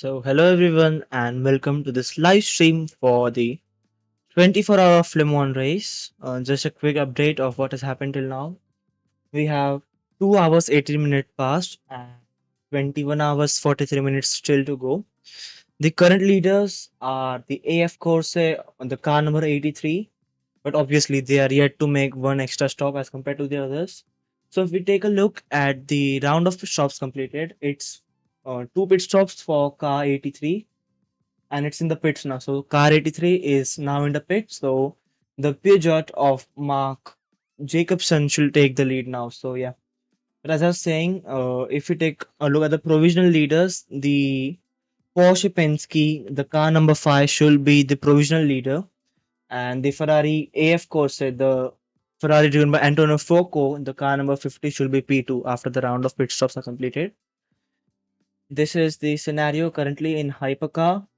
Hello everyone, and welcome to this live stream for the 24-hour Film On race. Just a quick update of what has happened till now. We have 2 hours 18 minutes past and 21 hours 43 minutes still to go. The current leaders are the AF Corse on the car number 83, but obviously they are yet to make one extra stop as compared to the others. So if we take a look at the round of stops completed, it's two pit stops for car 83 and it's in the pits now. So car 83 is now in the pit. So the Peugeot of Mark Jacobson should take the lead now. So yeah. But as I was saying, if you take a look at the provisional leaders, the Porsche Penske, the car number 5 should be the provisional leader, and the Ferrari AF Corse, the Ferrari driven by Antonio Fuoco, the car number 50 should be P2 after the round of pit stops are completed. This is the scenario currently in Hypercar.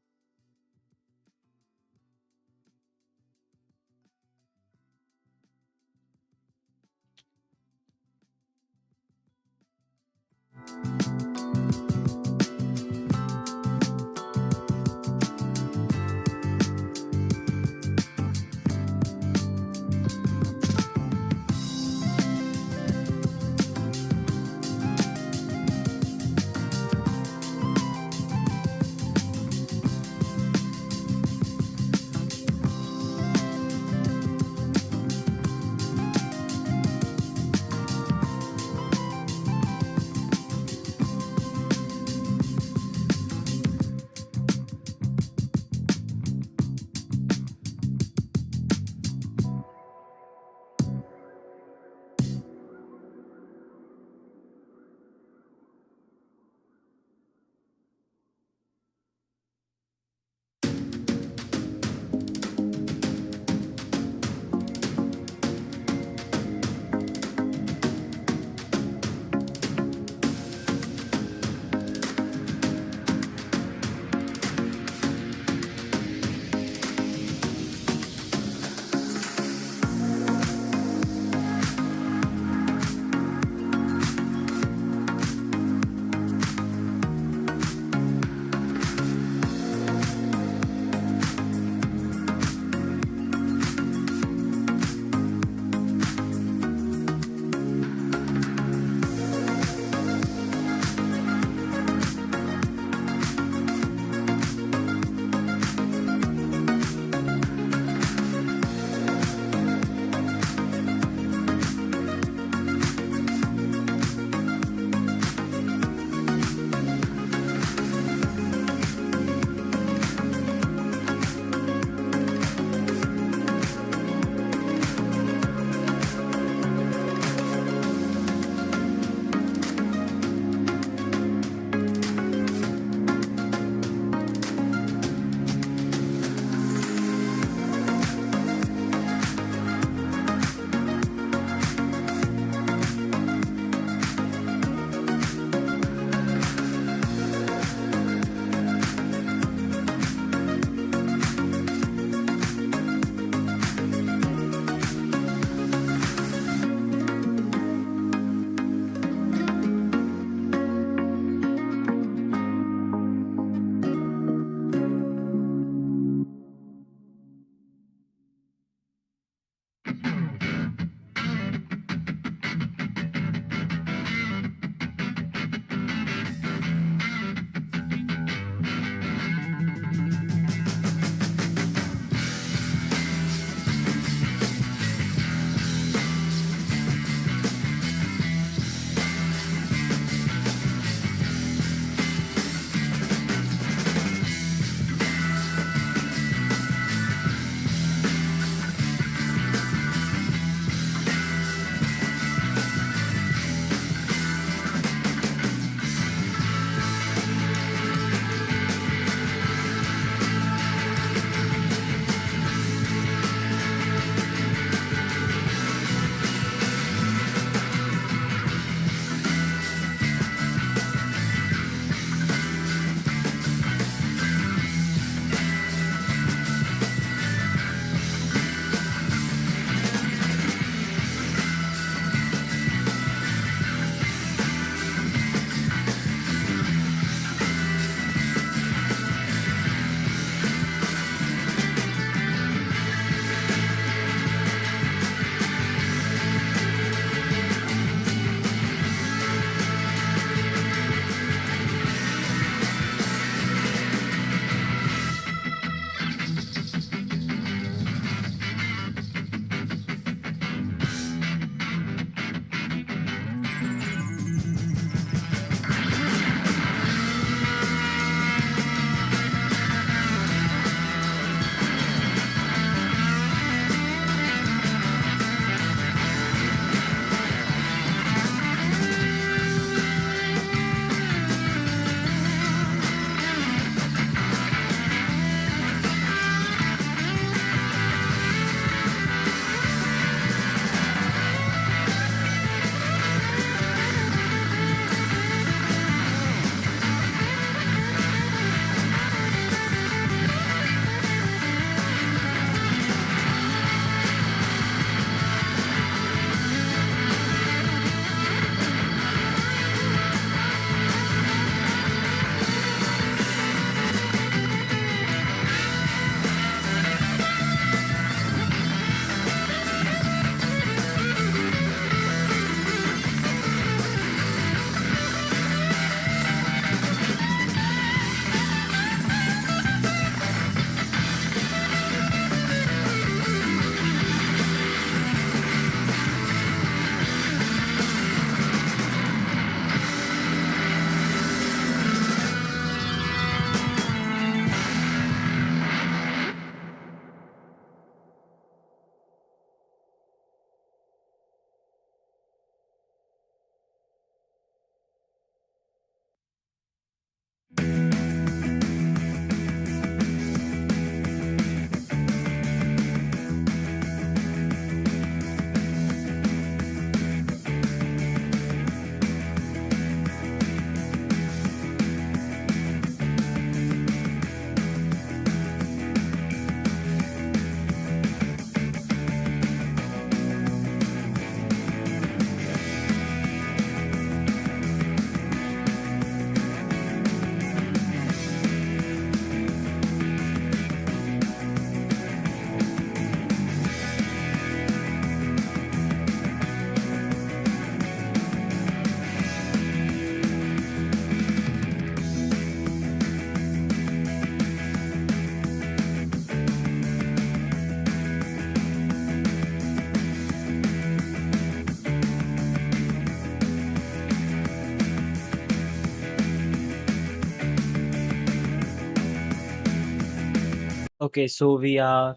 Okay, so we are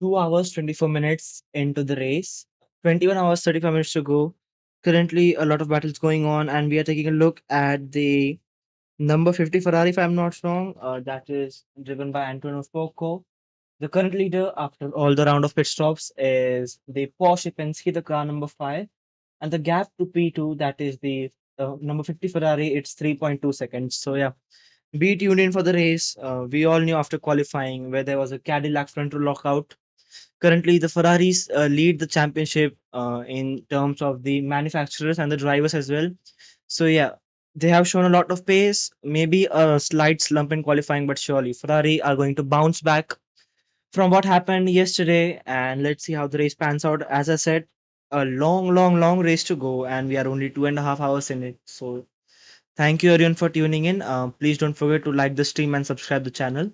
2 hours 24 minutes into the race. 21 hours 35 minutes to go. Currently, a lot of battles going on, and we are taking a look at the number 50 Ferrari, if I'm not wrong. That is driven by Antonio Focco. The current leader, after all the round of pit stops, is the Porsche Penske, the car number 5. And the gap to P2, that is the number 50 Ferrari, it's 3.2 seconds. So, yeah, be tuned in for the race. We all knew after qualifying where there was a Cadillac front row lockout. Currently, the Ferraris lead the championship in terms of the manufacturers and the drivers as well. So, yeah, they have shown a lot of pace, maybe a slight slump in qualifying, but surely Ferrari are going to bounce back from what happened yesterday. And let's see how the race pans out. As I said, a long, long, long race to go, and we are only 2.5 hours in it. So, thank you everyone for tuning in. Please don't forget to like the stream and subscribe the channel.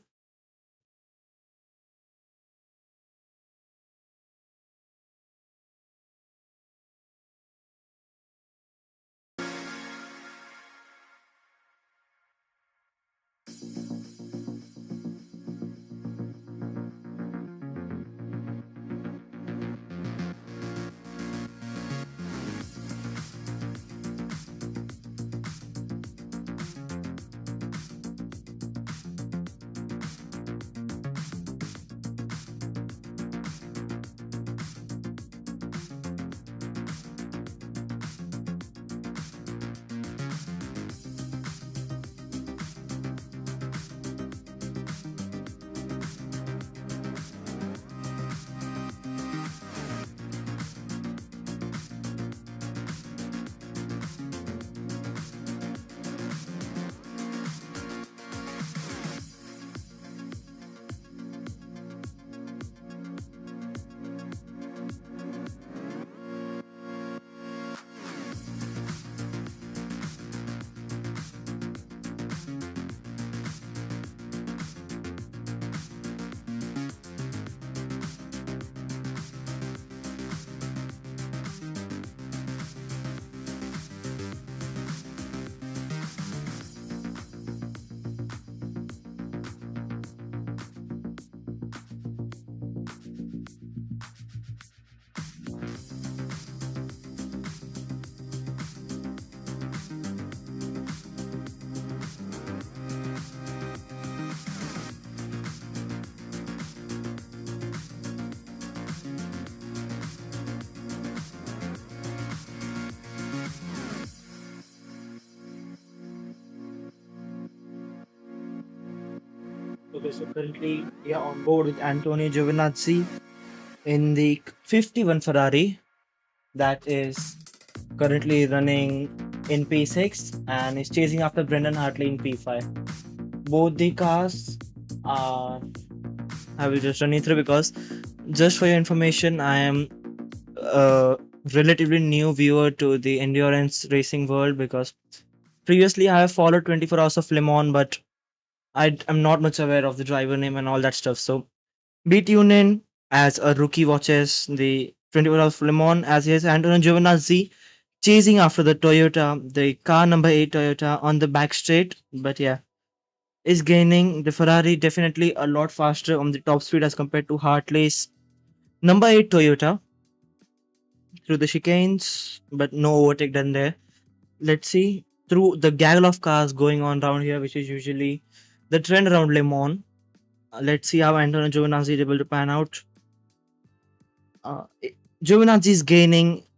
Okay, so currently we are on board with Antonio Giovinazzi in the 51 Ferrari that is currently running in P6 and is chasing after Brendan Hartley in P5. Both the cars are, I will just run you through because just for your information, I am a relatively new viewer to the endurance racing world because previously I have followed 24 hours of Le Mans, but am not much aware of the driver name and all that stuff. So be tuned in as a rookie watches the 24 hours of Le Mans as he is Antonio Giovinazzi chasing after the Toyota, the car number 8 Toyota on the back straight. But yeah, is gaining the Ferrari definitely a lot faster on the top speed as compared to Hartley's number 8 Toyota through the chicanes, but no overtake done there. Let's see through the gaggle of cars going on around here, which is usually the trend around Le Mans. Let's see how Antonio Giovinazzi is able to pan out. Uh, Giovinazzi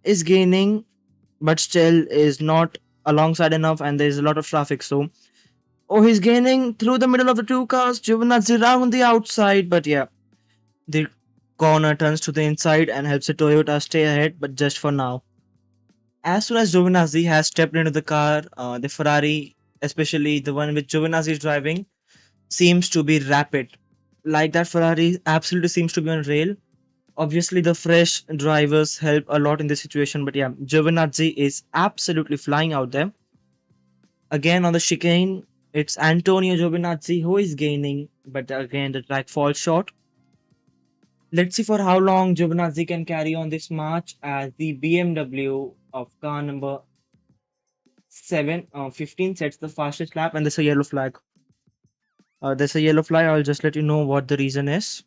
is gaining, but still is not alongside enough, and there's a lot of traffic. So, oh, he's gaining through the middle of the two cars. Giovinazzi around the outside, but yeah, the corner turns to the inside and helps the Toyota stay ahead, but just for now. As soon as Giovinazzi has stepped into the car, the Ferrari, especially the one which Giovinazzi is driving, seems to be rapid. Like that, Ferrari absolutely seems to be on rail. Obviously, the fresh drivers help a lot in this situation, but yeah, Giovinazzi is absolutely flying out there. Again, on the chicane, it's Antonio Giovinazzi who is gaining, but again, the track falls short. Let's see for how long Giovinazzi can carry on this march as the BMW of car number 15 sets the fastest lap, and there's a yellow flag. There's a yellow flag. I'll just let you know what the reason is.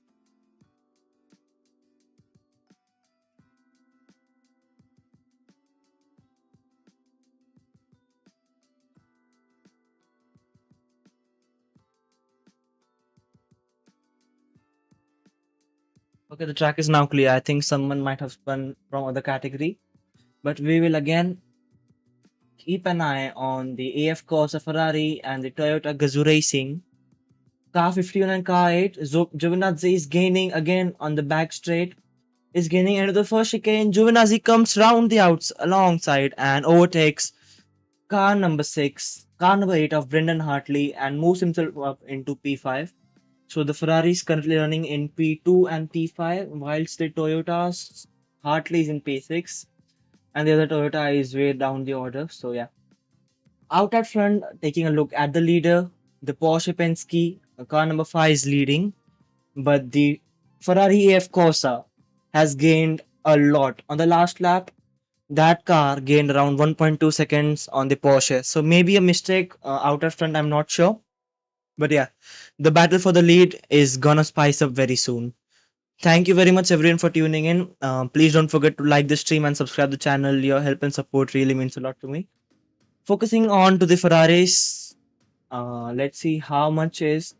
Okay, the track is now clear. I think someone might have spun from other category, but we will again keep an eye on the AF Corsa Ferrari and the Toyota Gazoo Racing. Car 51 and car 8, Giovinazzi is gaining again on the back straight. Is gaining into the first chicane. Giovinazzi comes round the outs alongside and overtakes car number 6, car number 8 of Brendan Hartley and moves himself up into P5. So the Ferrari is currently running in P2 and P5, whilst the Toyota's Hartley is in P6 and the other Toyota is way down the order. So yeah. Out at front, taking a look at the leader, the Porsche Penske, car number 5 is leading, but the Ferrari AF Corsa has gained a lot. On the last lap, that car gained around 1.2 seconds on the Porsche. So maybe a mistake out at front, I'm not sure. But yeah, the battle for the lead is gonna spice up very soon. Thank you very much everyone for tuning in. Please don't forget to like the stream and subscribe the channel. Your help and support really means a lot to me. Focusing on to the Ferraris, let's see how much is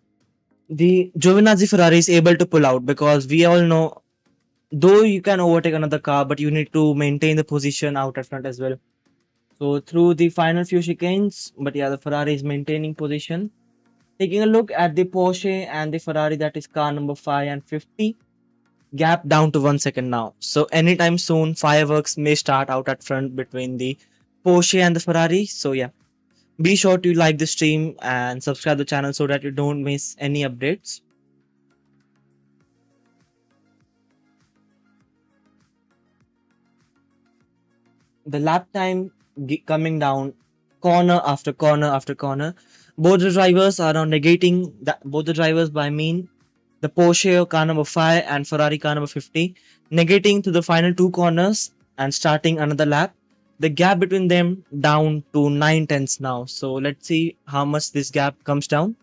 the Giovinazzi Ferrari is able to pull out, because we all know though you can overtake another car, but you need to maintain the position out at front as well. So through the final few chicanes, but yeah, the Ferrari is maintaining position. Taking a look at the Porsche and the Ferrari, that is car number 5 and 50, gap down to 1 second now. So anytime soon, fireworks may start out at front between the Porsche and the Ferrari. So yeah, be sure to like the stream and subscribe the channel so that you don't miss any updates. The lap time coming down corner after corner after corner. Both the drivers are now negating that. Both the drivers by mean the Porsche car number 5 and Ferrari car number 50, negating to the final two corners and starting another lap. The gap between them down to 9 tenths now. So let's see how much this gap comes down.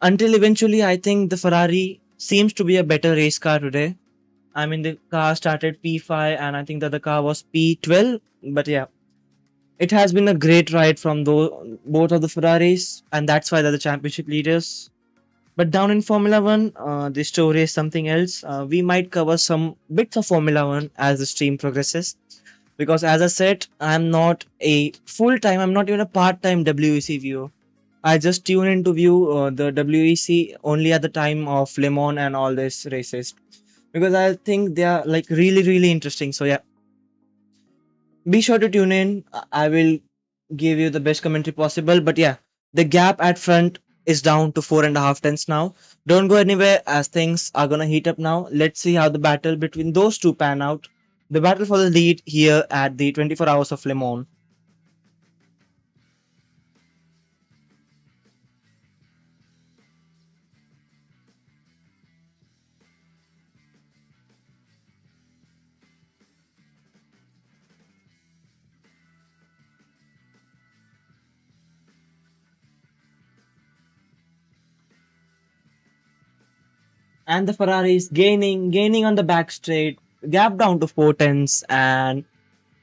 Until eventually, I think the Ferrari seems to be a better race car today. I mean, the car started P5 and I think that the car was P12. But yeah, it has been a great ride from both of the Ferraris, and that's why they're the championship leaders. But down in Formula One, the story is something else. We might cover some bits of Formula One as the stream progresses. Because as I said, I'm not a full time, I'm not even a part time WEC viewer. I just tune in to view the WEC only at the time of Le Mans and all these races. Because I think they are like really, really interesting. So yeah, be sure to tune in. I will give you the best commentary possible. But yeah, the gap at front is down to 4.5 tenths now. Don't go anywhere as things are gonna heat up now. Let's see how the battle between those two pan out. The battle for the lead here at the 24 Hours of Le Mans. And the Ferrari is gaining on the back straight. Gap down to 4 tenths, and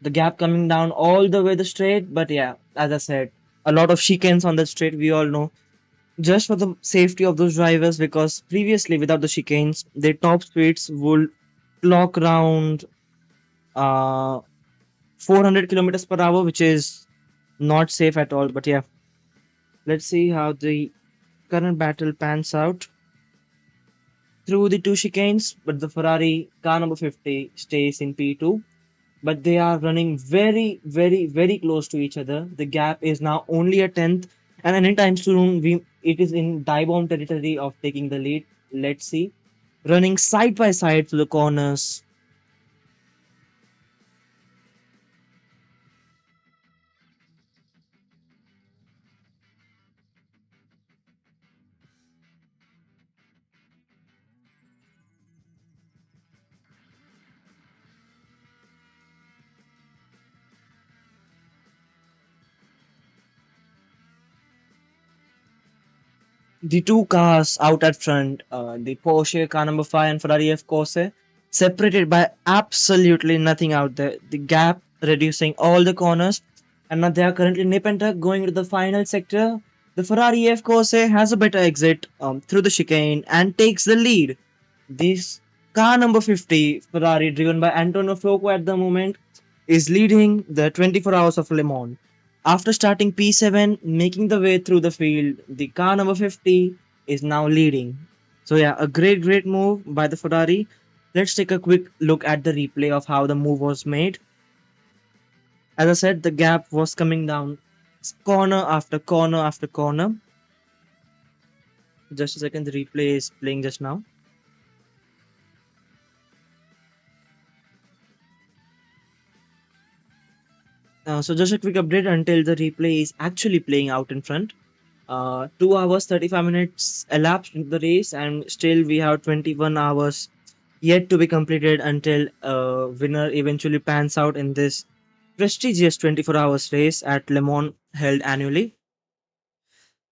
the gap coming down all the way the straight. But yeah, as I said, a lot of chicanes on the straight. We all know, just for the safety of those drivers, because previously without the chicanes, their top speeds would clock around 400 kilometers per hour, which is not safe at all. But yeah, let's see how the current battle pans out through the two chicanes. But the Ferrari car number 50 stays in P2, but they are running very, very, very close to each other. The gap is now only a tenth, and anytime soon, it is in die bomb territory of taking the lead. Let's see, running side by side to the corners. The two cars out at front, the Porsche car number 5 and Ferrari F Corse, separated by absolutely nothing out there. The gap reducing all the corners, and now they are currently nip and tuck going to the final sector. The Ferrari F Corse has a better exit through the chicane and takes the lead. This car number 50, Ferrari, driven by Antonio Fuoco at the moment, is leading the 24 hours of Le Mans. After starting P7, making the way through the field, the car number 50 is now leading. So, yeah, a great move by the Ferrari. Let's take a quick look at the replay of how the move was made. As I said, the gap was coming down corner after corner after corner. Just a second, the replay is playing just now. So just a quick update until the replay is actually playing out in front. 2 hours 35 minutes elapsed into the race, and still we have 21 hours yet to be completed until a winner eventually pans out in this prestigious 24 hours race at Le Mans held annually.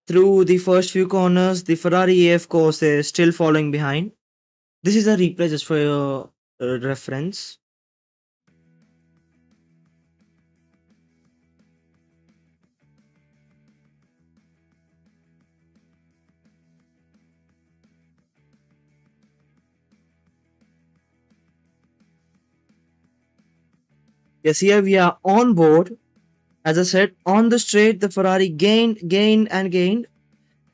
Through the first few corners, the Ferrari AF course is still following behind. This is a replay just for your reference. Yes, here we are on board. As I said, on the straight, the Ferrari gained,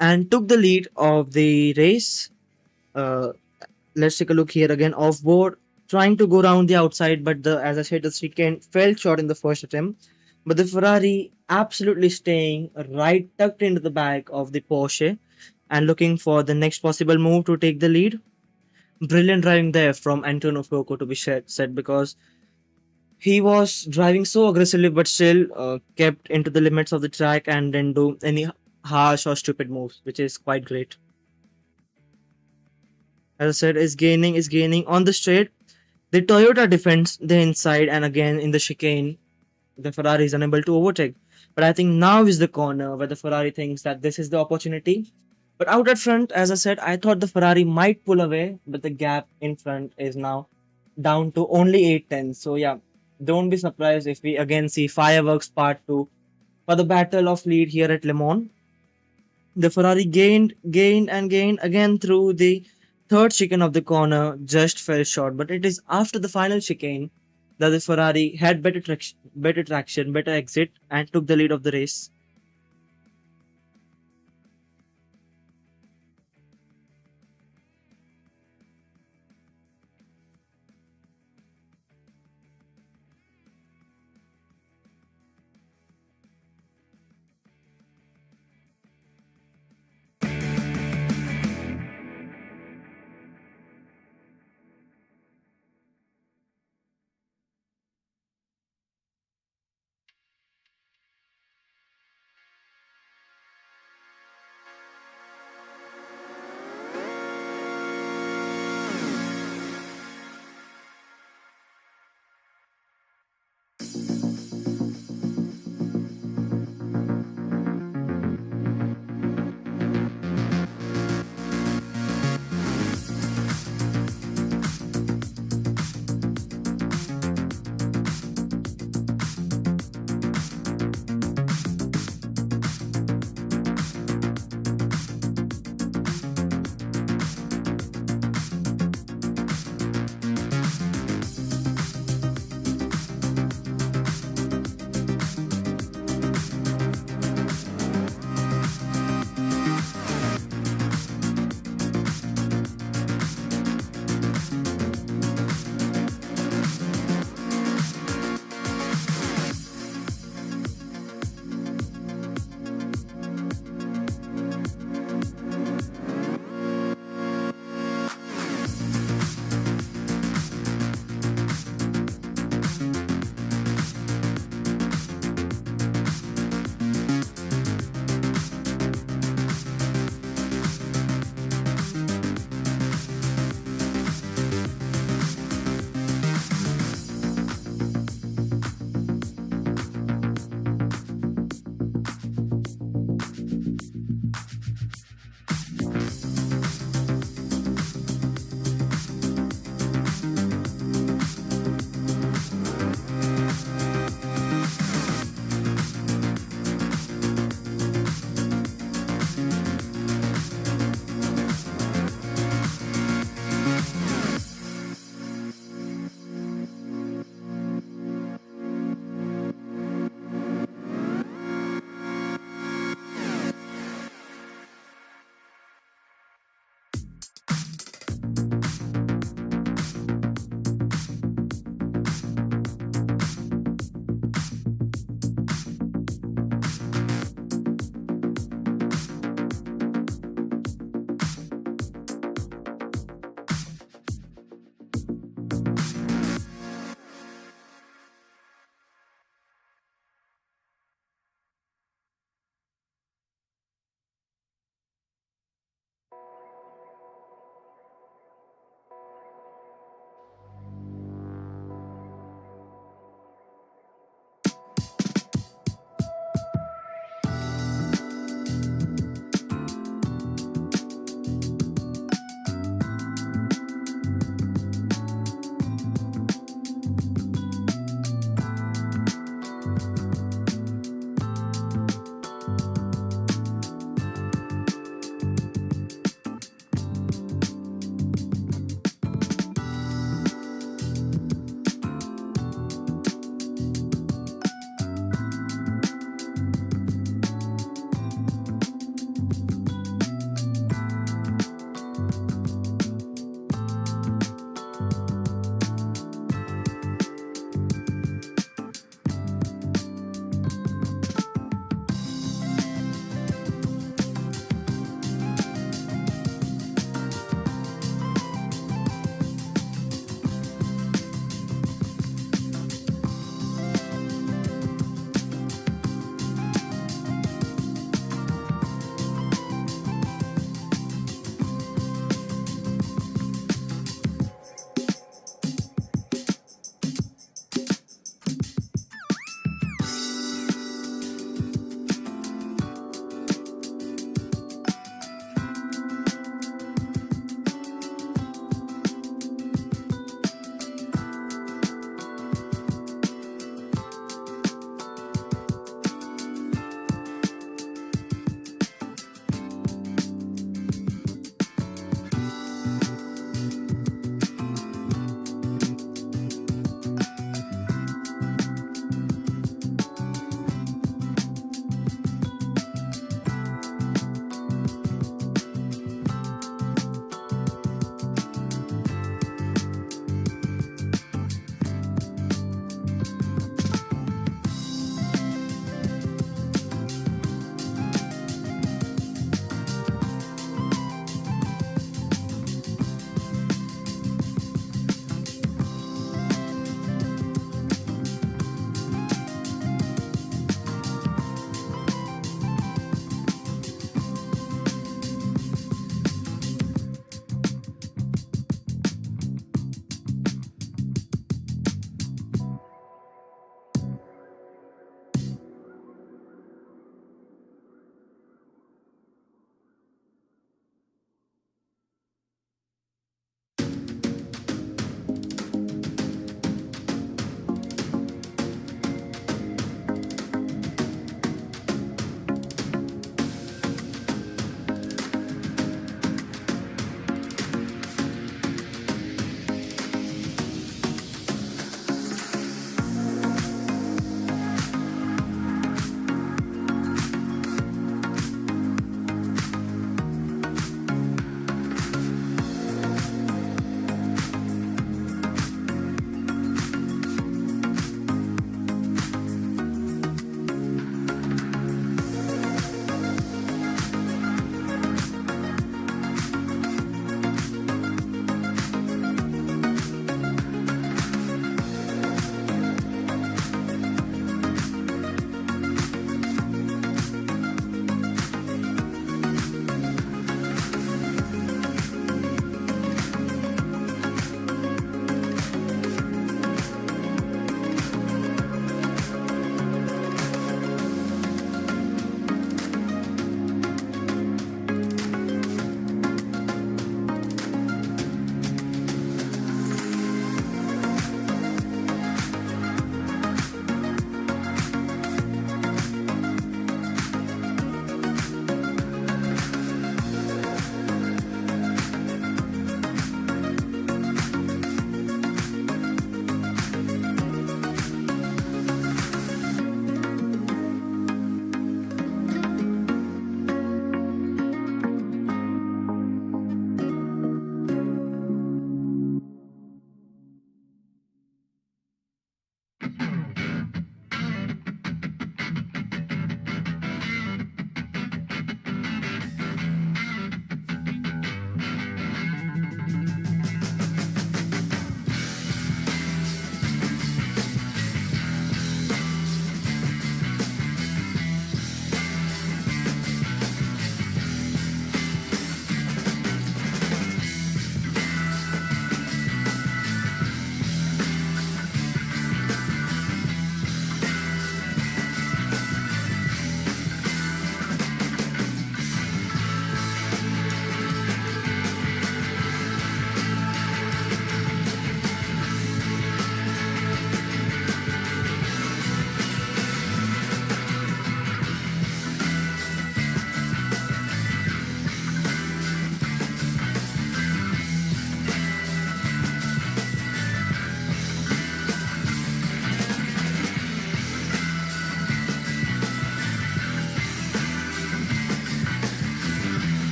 and took the lead of the race. Uh, let's take a look here again off board, trying to go around the outside, but as I said, the chicane fell short in the first attempt. But the Ferrari absolutely staying right tucked into the back of the Porsche and looking for the next possible move to take the lead. Brilliant driving there from Antonio Fuoco to be said, because he was driving so aggressively but still kept into the limits of the track and didn't do any harsh or stupid moves, which is quite great. As I said, is gaining on the straight. The Toyota defends the inside, and again in the chicane, the Ferrari is unable to overtake. But I think now is the corner where the Ferrari thinks that this is the opportunity. But out at front, as I said, I thought the Ferrari might pull away, but the gap in front is now down to only 8 tenths. So yeah, don't be surprised if we again see fireworks part 2 for the battle of lead here at Le Mans. The Ferrari gained again through the third chicane of the corner, just fell short. But it is after the final chicane that the Ferrari had better traction, better exit, and took the lead of the race.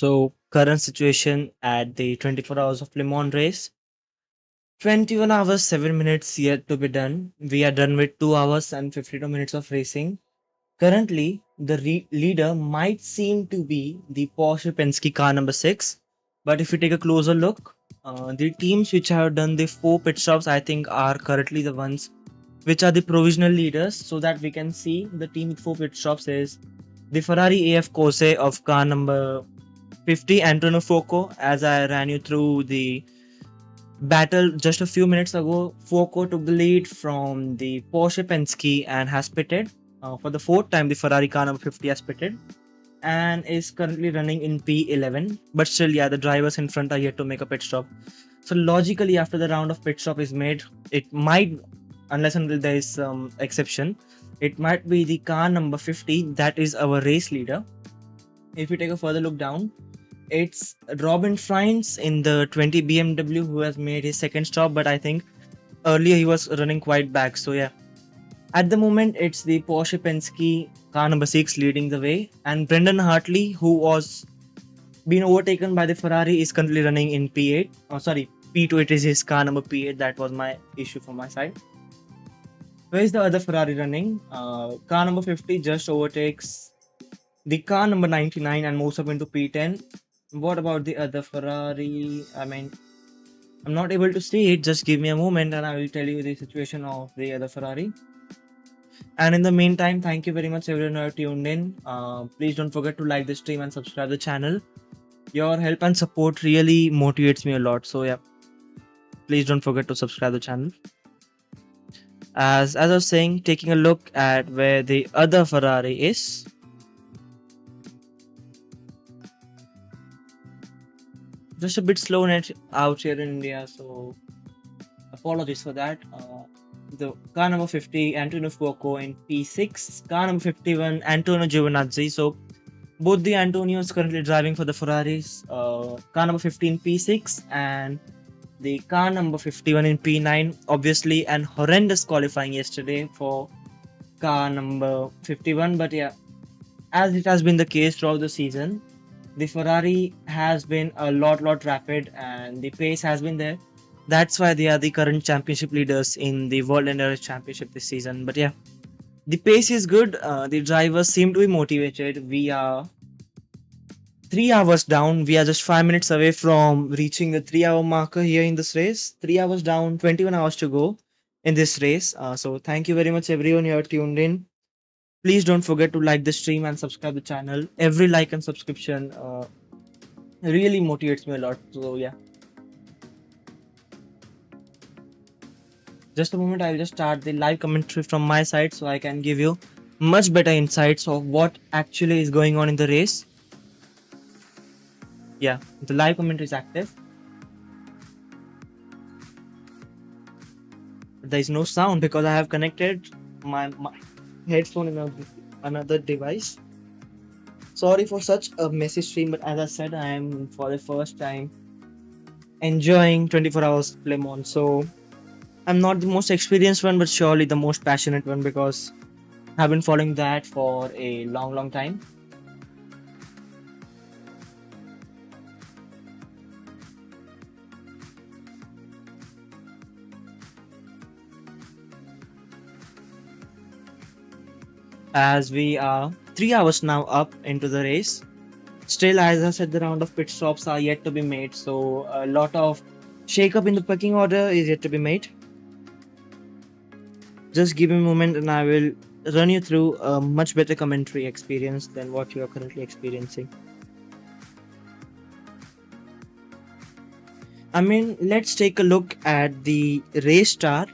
So, current situation at the 24 hours of Le Mans race, 21 hours 7 minutes yet to be done. We are done with 2 hours and 52 minutes of racing. Currently, the leader might seem to be the Porsche Penske car number 6, but if you take a closer look, the teams which have done the 4 pit stops, I think, are currently the ones which are the provisional leaders. So that we can see the team with 4 pit stops is the Ferrari AF Corse of car number 50, Antonio Foco. As I ran you through the battle just a few minutes ago, Foco took the lead from the Porsche Penske and has pitted. For the fourth time, the Ferrari car number 50 has pitted and is currently running in P11. But still, yeah, the drivers in front are yet to make a pit stop. So logically, after the round of pit stop is made, it might, unless until there is some exception, it might be the car number 50 that is our race leader. If you take a further look down, it's Robin Friends in the 20 BMW who has made his second stop, but I think earlier he was running quite back. So yeah, at the moment it's the Porsche Penske car number 6 leading the way, and Brendan Hartley, who was being overtaken by the Ferrari, is currently running in P8. Oh, sorry, P2. It is his car number P8. That was my issue from my side. Where is the other Ferrari running? Car number 50 just overtakes the car number 99 and moves up into P10. What about the other Ferrari? I mean, I'm not able to see it. Just give me a moment and I will tell you the situation of the other Ferrari. And in the meantime, thank you very much everyone who have tuned in. Please don't forget to like the stream and subscribe the channel. Your help and support really motivates me a lot. So yeah, please don't forget to subscribe the channel. As I was saying, taking a look at where the other Ferrari is. Just a bit slow net out here in India, so apologies for that. The car number 50, Antonio Fuoco in P6, car number 51, Antonio Giovinazzi. So both the Antonios currently driving for the Ferraris. Car number 15 P6 and the car number 51 in P9. Obviously, an horrendous qualifying yesterday for car number 51, but yeah, as it has been the case throughout the season, the Ferrari has been a lot rapid and the pace has been there. That's why they are the current championship leaders in the World Endurance Championship this season. But yeah, the pace is good. The drivers seem to be motivated. We are 3 hours down. We are just 5 minutes away from reaching the 3 hour marker here in this race. 3 hours down, 21 hours to go in this race. So thank you very much everyone who are tuned in. Please don't forget to like the stream and subscribe the channel. Every like and subscription really motivates me a lot. So yeah, just a moment, I'll just start the live commentary from my side so I can give you much better insights of what actually is going on in the race. Yeah, the live commentary is active. There is no sound because I have connected my headphone in another device. Sorry for such a messy stream, but as I said, I am for the first time enjoying 24 hours Le Mans. So I'm not the most experienced one, but surely the most passionate one because I've been following that for a long time. As we are 3 hours now up into the race, still, as I said, the round of pit stops are yet to be made. So a lot of shake up in the pecking order is yet to be made. Just give me a moment and I will run you through a much better commentary experience than what you are currently experiencing. I mean, let's take a look at the race start.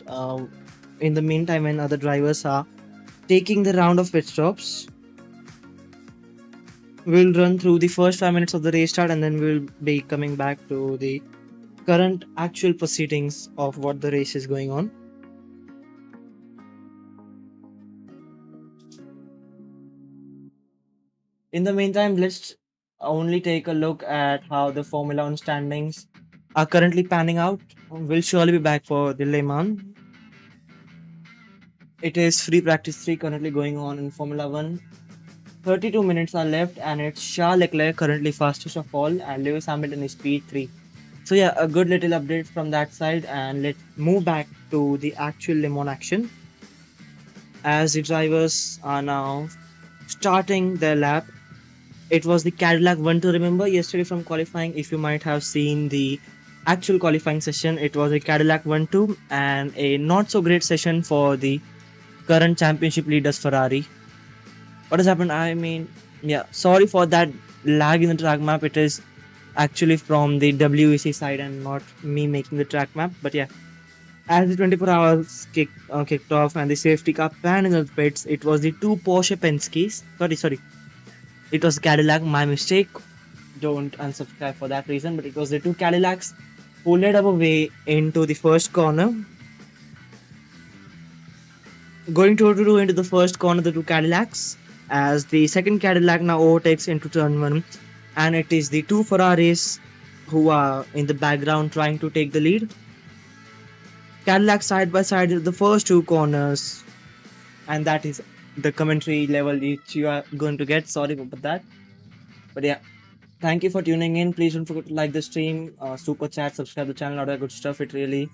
In the meantime, when other drivers are taking the round of pit stops, we'll run through the first 5 minutes of the race start and then we'll be coming back to the current actual proceedings of what the race is going on. In the meantime, let's only take a look at how the Formula 1 standings are currently panning out. We'll surely be back for the Le Mans. It is free practice 3 currently going on in Formula 1. 32 minutes are left, and it's Charles Leclerc currently fastest of all, and Lewis Hamilton is P3. So yeah, a good little update from that side, and let's move back to the actual Le Mans action as the drivers are now starting their lap. It was the Cadillac one to remember yesterday from qualifying. If you might have seen the actual qualifying session, it was a Cadillac 1-2 and a not so great session for the current championship leaders Ferrari. What has happened? I mean, yeah, sorry for that lag in the track map. It is actually from the WEC side and not me making the track map. But yeah, as the 24 hours kicked off and the safety car planned in the pits, it was the two Porsche Penske's. Sorry. It was Cadillac, my mistake. Don't unsubscribe for that reason, but it was the two Cadillacs who led our way into the first corner. Going to into the first corner, the two Cadillacs, as the second Cadillac now overtakes into turn one, and it is the two Ferraris who are in the background trying to take the lead. Cadillac side by side in the first two corners, and that is the commentary level which you are going to get. Sorry about that, but yeah. Thank you for tuning in. Please don't forget to like the stream, super chat, subscribe to the channel, all that good stuff. It really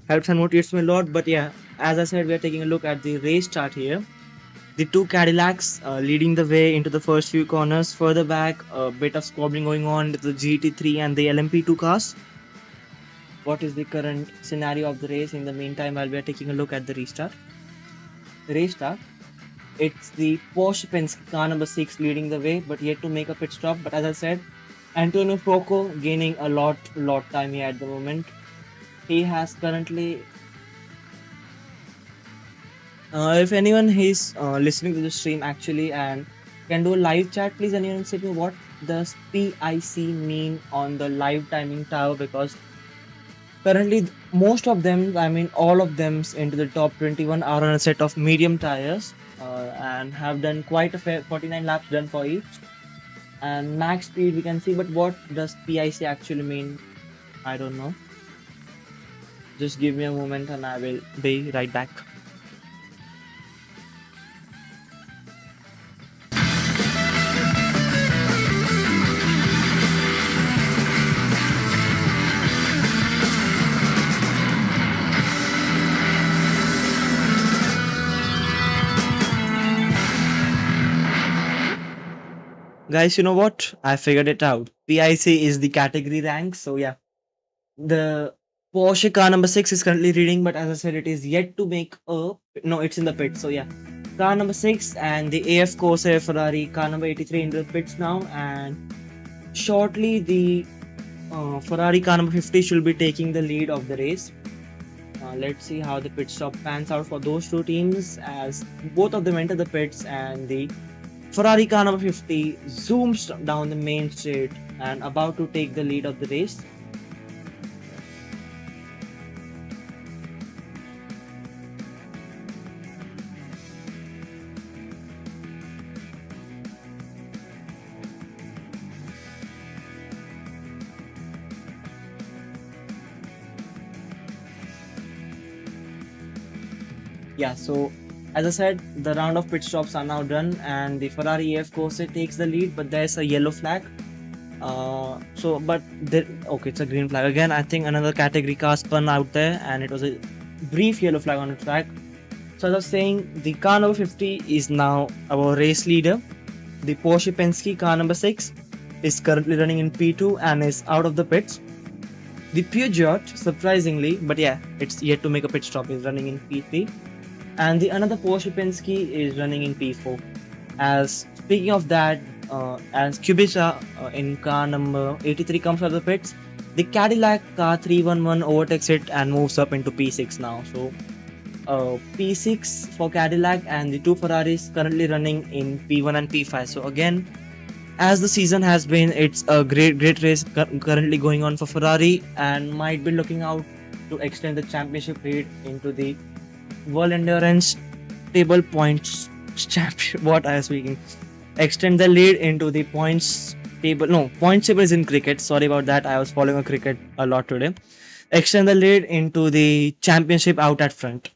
helps and motivates me a lot. But yeah, as I said, we are taking a look at the race chart here. The two Cadillacs leading the way into the first few corners. Further back, a bit of squabbling going on with the GT3 and the LMP2 cars. What is the current scenario of the race? In the meantime, while we are taking a look at the race start. It's the Porsche Penske car number 6 leading the way, but yet to make a pit stop. But as I said, Antonio Froco gaining a lot time here at the moment. He has currently, if anyone is listening to the stream actually and can do a live chat, please anyone say me what does PIC mean on the live timing tower, because currently most of them, I mean all of them into the top 21 are on a set of medium tires and have done quite a fair 49 laps done for each. And max speed we can see, but what does PIC actually mean? I don't know. Just give me a moment and I will be right back. Guys, you know what? I figured it out. PIC is the category rank. So yeah, the Porsche car number 6 is currently reading, but as I said, it is yet to make a no. It's in the pit. So yeah, car number 6 and the AF Corsair Ferrari car number 83 in the pits now, and shortly the Ferrari car number 50 should be taking the lead of the race. Let's see how the pit stop pans out for those two teams as both of them enter the pits, and the Ferrari car number 50 zooms down the main straight and about to take the lead of the race. Yeah, so as I said, the round of pit stops are now done, and the Ferrari AF Corsair takes the lead, but there's a yellow flag. Okay, it's a green flag again. I think another category car spun out there, and it was a brief yellow flag on the track. So as I was saying, the car number 50 is now our race leader. The Porsche Penske car number 6 is currently running in P2 and is out of the pits. The Peugeot, surprisingly, but yeah, it's yet to make a pit stop, is running in P3. And the another Porsche Penske is running in P4. As speaking of that, as Kubica in car number 83 comes out of the pits, the Cadillac car 311 overtakes it and moves up into P6 now. So P6 for Cadillac, and the two Ferraris currently running in P1 and P5. So again, as the season has been, it's a great race currently going on for Ferrari, and might be looking out to extend the championship lead into the World Endurance Table Points Champion. What I am speaking? Extend the lead into the points table. No, points table is in cricket. Sorry about that. I was following a cricket a lot today. Extend the lead into the championship out at front.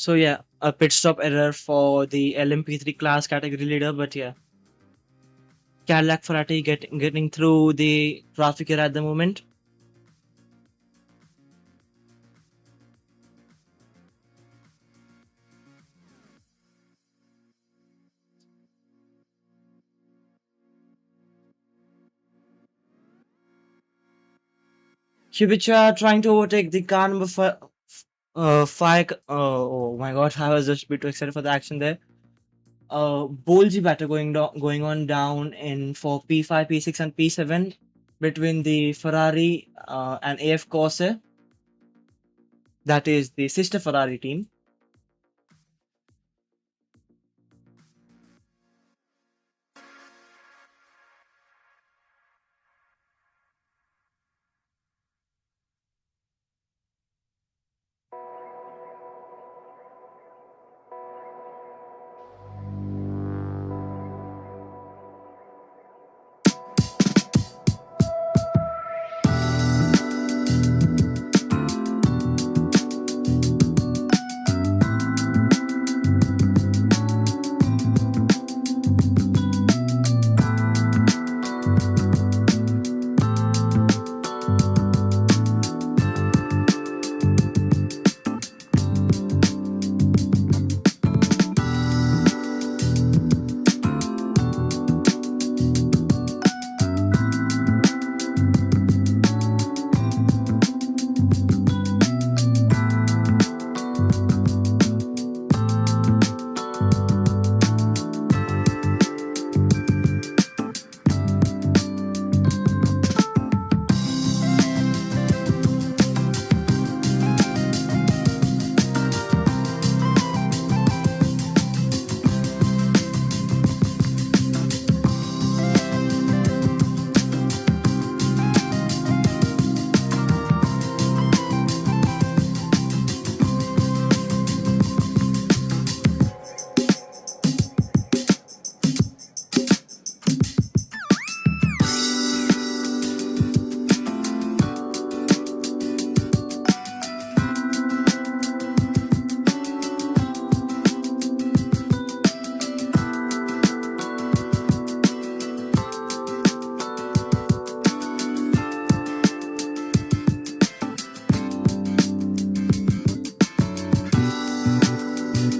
So yeah, a pit stop error for the LMP3 class category leader, but yeah, Cadillac Ferrari getting through the traffic here at the moment. Kubica trying to overtake the car number five. Oh my god, I was just a bit too excited for the action there. Bulgy battle going on down in for P5, P6, and P7 between the Ferrari and AF Corse. That is the sister Ferrari team.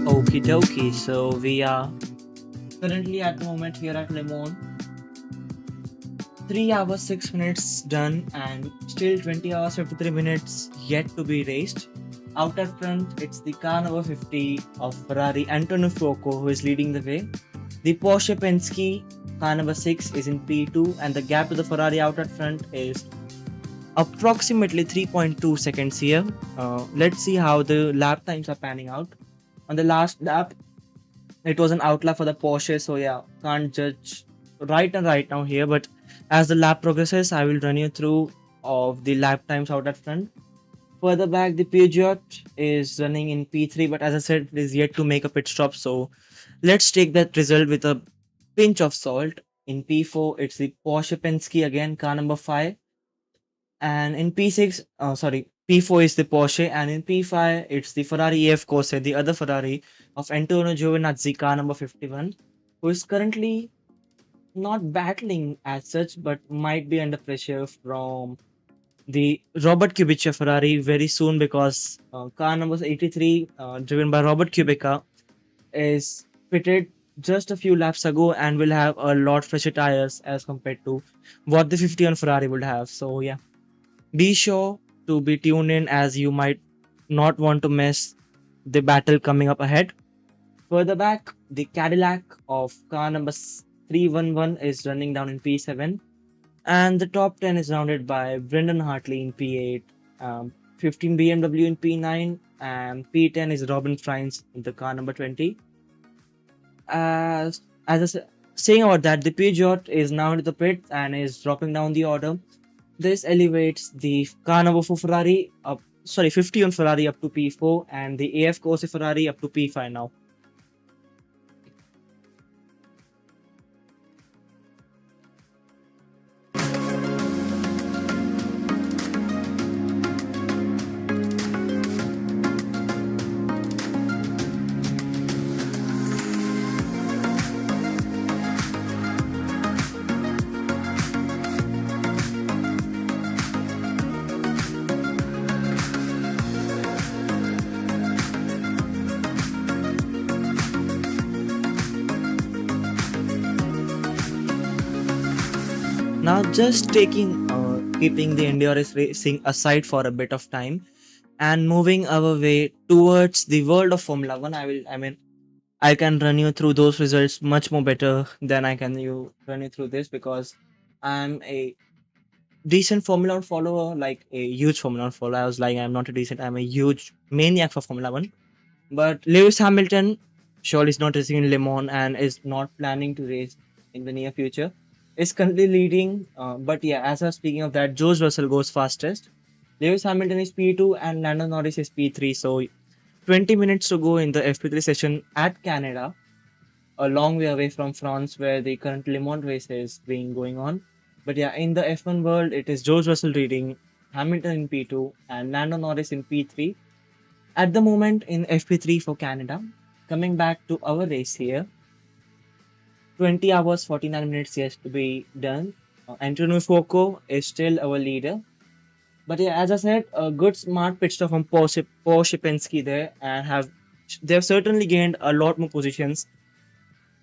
Okie dokie. So we are currently at the moment here at Le Mans. 3 hours 6 minutes done and still 20 hours 53 minutes yet to be raced. Out at front, it's the car number 50 of Ferrari, Antonio Fuoco, who is leading the way. The Porsche Penske car number 6 is in P2, and the gap to the Ferrari out at front is approximately 3.2 seconds here. Let's see how the lap times are panning out. On the last lap, it was an outlap for the Porsche, so yeah, can't judge right now here. But as the lap progresses, I will run you through of the lap times out at front. Further back, the Peugeot is running in P3, but as I said, it is yet to make a pit stop. So let's take that result with a pinch of salt. In P4, it's the Porsche Penske again, car number 5. And in P6, sorry, P4 is the Porsche, and in P5, it's the Ferrari AF Corse, the other Ferrari of Antonio Giovinazzi, car number 51, who is currently not battling as such, but might be under pressure from the Robert Kubica Ferrari very soon because car number 83, driven by Robert Kubica, is fitted just a few laps ago and will have a lot fresher tires as compared to what the 50 on Ferrari would have. So yeah, be sure to be tuned in as you might not want to miss the battle coming up ahead. Further back, the Cadillac of car number 311 is running down in P7, and the top 10 is rounded by Brendan Hartley in P8, 15 BMW in P9, and P10 is Robin Frines in the car number 20. As I was saying about that, the Peugeot is now into the pits and is dropping down the order. This elevates the car number 4 Ferrari up, sorry, 50 on Ferrari up to P4, and the AF Corse Ferrari up to P5 now. Now, just keeping the endurance racing aside for a bit of time and moving our way towards the world of Formula One, I can run you through those results much more better than I can run you through this, because I'm a decent Formula One follower, like a huge Formula One follower. I was like, I'm not a decent, I'm a huge maniac for Formula One. But Lewis Hamilton surely is not racing in Le Mans and is not planning to race in the near future. Is currently leading, but yeah, as I was speaking of that, George Russell goes fastest. Lewis Hamilton is P2 and Lando Norris is P3. So 20 minutes to go in the FP3 session at Canada, a long way away from France, where the current Le Mans race is being going on. But yeah, in the F1 world, it is George Russell leading, Hamilton in P2, and Lando Norris in P3 at the moment in FP3 for Canada. Coming back to our race here, 20 hours 49 minutes yet to be done. Antonio Foco is still our leader. But yeah, as I said, a good smart pit stop from Porsche Penske there, and they've certainly gained a lot more positions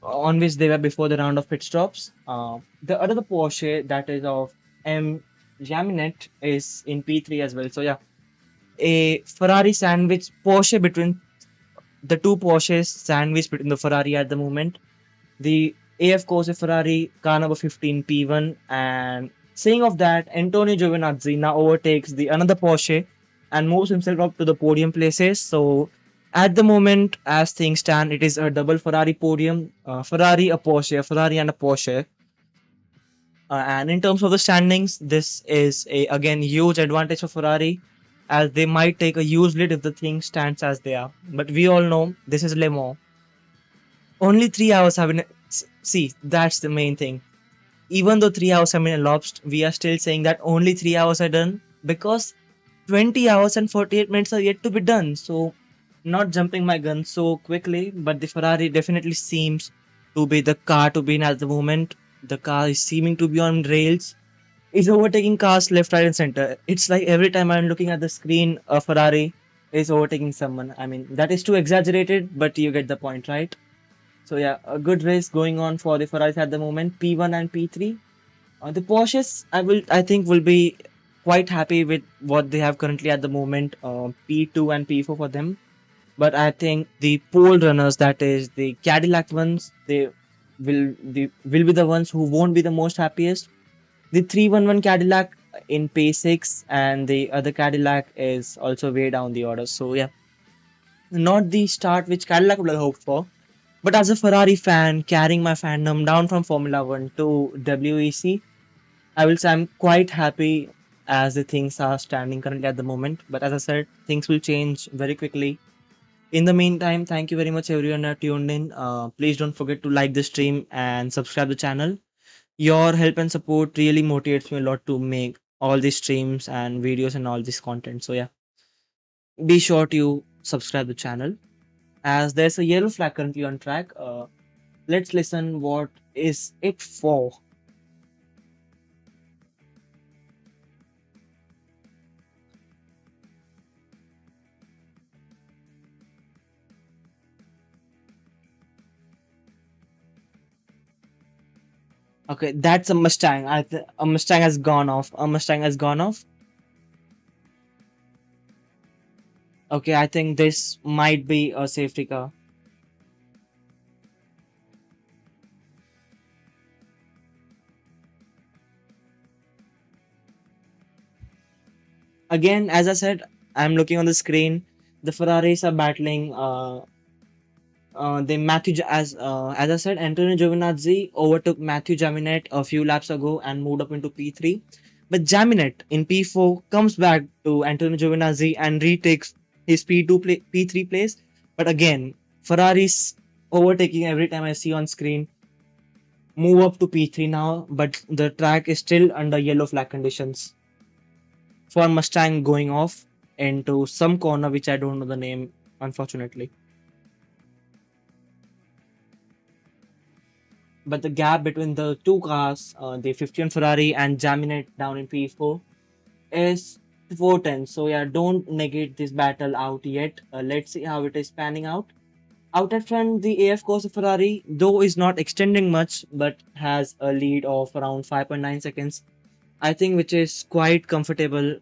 on which they were before the round of pit stops. The other Porsche, that is of M. Jaminet, is in P3 as well. So yeah, a Ferrari sandwich Porsche between the two Porsches sandwiched between the Ferrari at the moment. The AF Corse Ferrari car number 15 P1, and saying of that, Antonio Giovinazzi now overtakes the another Porsche and moves himself up to the podium places. So at the moment, as things stand, it is a double Ferrari podium. Ferrari, a Porsche, a Ferrari and a Porsche. And in terms of the standings, this is a again huge advantage for Ferrari, as they might take a huge lead if the thing stands as they are. But we all know this is Le Mans. Only 3 hours have been. See, that's the main thing. Even though 3 hours have been elapsed, we are still saying that only 3 hours are done, because 20 hours and 48 minutes are yet to be done. So, not jumping my gun so quickly, but the Ferrari definitely seems to be the car to be in at the moment. The car is seeming to be on rails. It's overtaking cars left, right, and center. It's like every time I'm looking at the screen, a Ferrari is overtaking someone. I mean, that is too exaggerated, but you get the point, right? So yeah, a good race going on for the Ferraris at the moment, P1 and P3. The Porsches, I think, will be quite happy with what they have currently at the moment, P2 and P4 for them. But I think the pole runners, that is the Cadillac ones, they will be the ones who won't be the most happiest. The 311 Cadillac in P6, and the other Cadillac is also way down the order. So yeah, not the start which Cadillac would have hoped for. But as a Ferrari fan, carrying my fandom down from Formula One to WEC, I will say I'm quite happy as the things are standing currently at the moment. But as I said, things will change very quickly. In the meantime, thank you very much everyone that tuned in. Please don't forget to like the stream and subscribe the channel. Your help and support really motivates me a lot to make all these streams and videos and all this content. So yeah, be sure to subscribe the channel. As there's a yellow flag currently on track, let's listen what is it for. Okay, that's a Mustang. A Mustang has gone off. A Mustang has gone off. Okay, I think this might be a safety car. Again, as I said, I'm looking on the screen. The Ferraris are battling. They as I said, Antonio Giovinazzi overtook Matthew Jaminet a few laps ago and moved up into P3. But Jaminet in P4 comes back to Antonio Giovinazzi and retakes his P3 place. But again, Ferrari's overtaking every time I see on screen. Move up to P3 now, but the track is still under yellow flag conditions for Mustang going off into some corner which I don't know the name, unfortunately. But the gap between the two cars, the 15 Ferrari and Jaminet down in P4, is 410. So yeah, don't negate this battle out yet. Let's see how it is panning out. Out at front, the AF course of Ferrari, though is not extending much, but has a lead of around 5.9 seconds, I think, which is quite comfortable,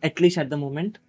at least at the moment.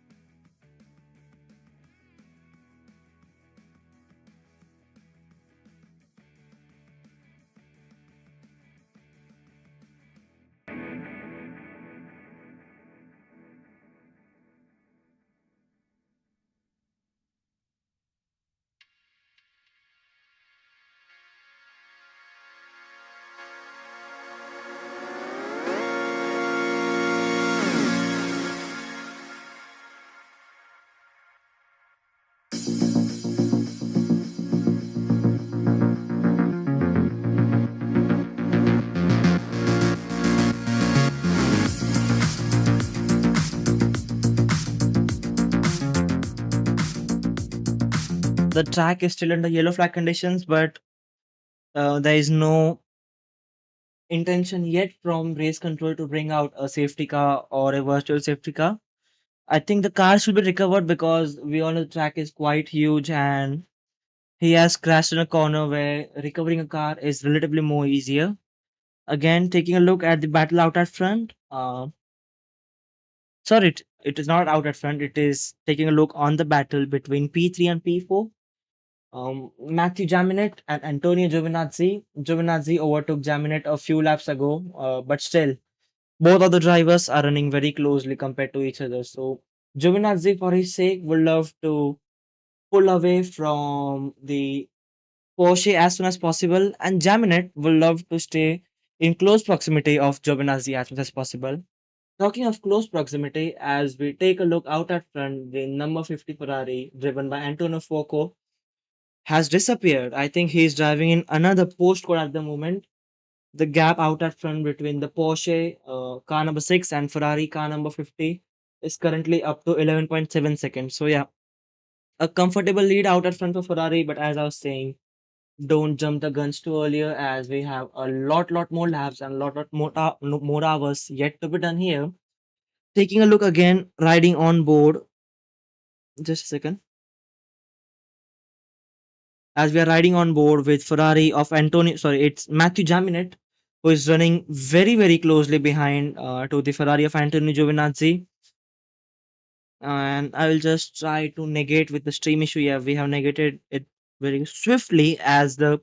The track is still under yellow flag conditions, but there is no intention yet from race control to bring out a safety car or a virtual safety car. I think the car should be recovered because we all know the track is quite huge and he has crashed in a corner where recovering a car is relatively more easier. Again, taking a look at the battle out at front. Sorry, it is not out at front. It is taking a look on the battle between P3 and P4. Matthew Jaminet and Antonio Giovinazzi. Giovinazzi overtook Jaminet a few laps ago, but still, both of the drivers are running very closely compared to each other. So, Giovinazzi, for his sake, would love to pull away from the Porsche as soon as possible, and Jaminet would love to stay in close proximity of Giovinazzi as much as possible. Talking of close proximity, as we take a look out at front, the number 50 Ferrari, driven by Antonio Fuoco, has disappeared. I think he's driving in another postcode at the moment. The gap out at front between the Porsche car number 6 and Ferrari car number 50 is currently up to 11.7 seconds. So, yeah, a comfortable lead out at front for Ferrari. But as I was saying, don't jump the guns too earlier as we have a lot more laps and lot more, more hours yet to be done here. Taking a look again, riding on board. Just a second. As we are riding on board with Ferrari of Antonio, sorry, it's Matthew Jaminet who is running very closely behind to the Ferrari of Antonio Giovinazzi. And I will just try to negate with the stream issue. Yeah, we have negated it very swiftly as the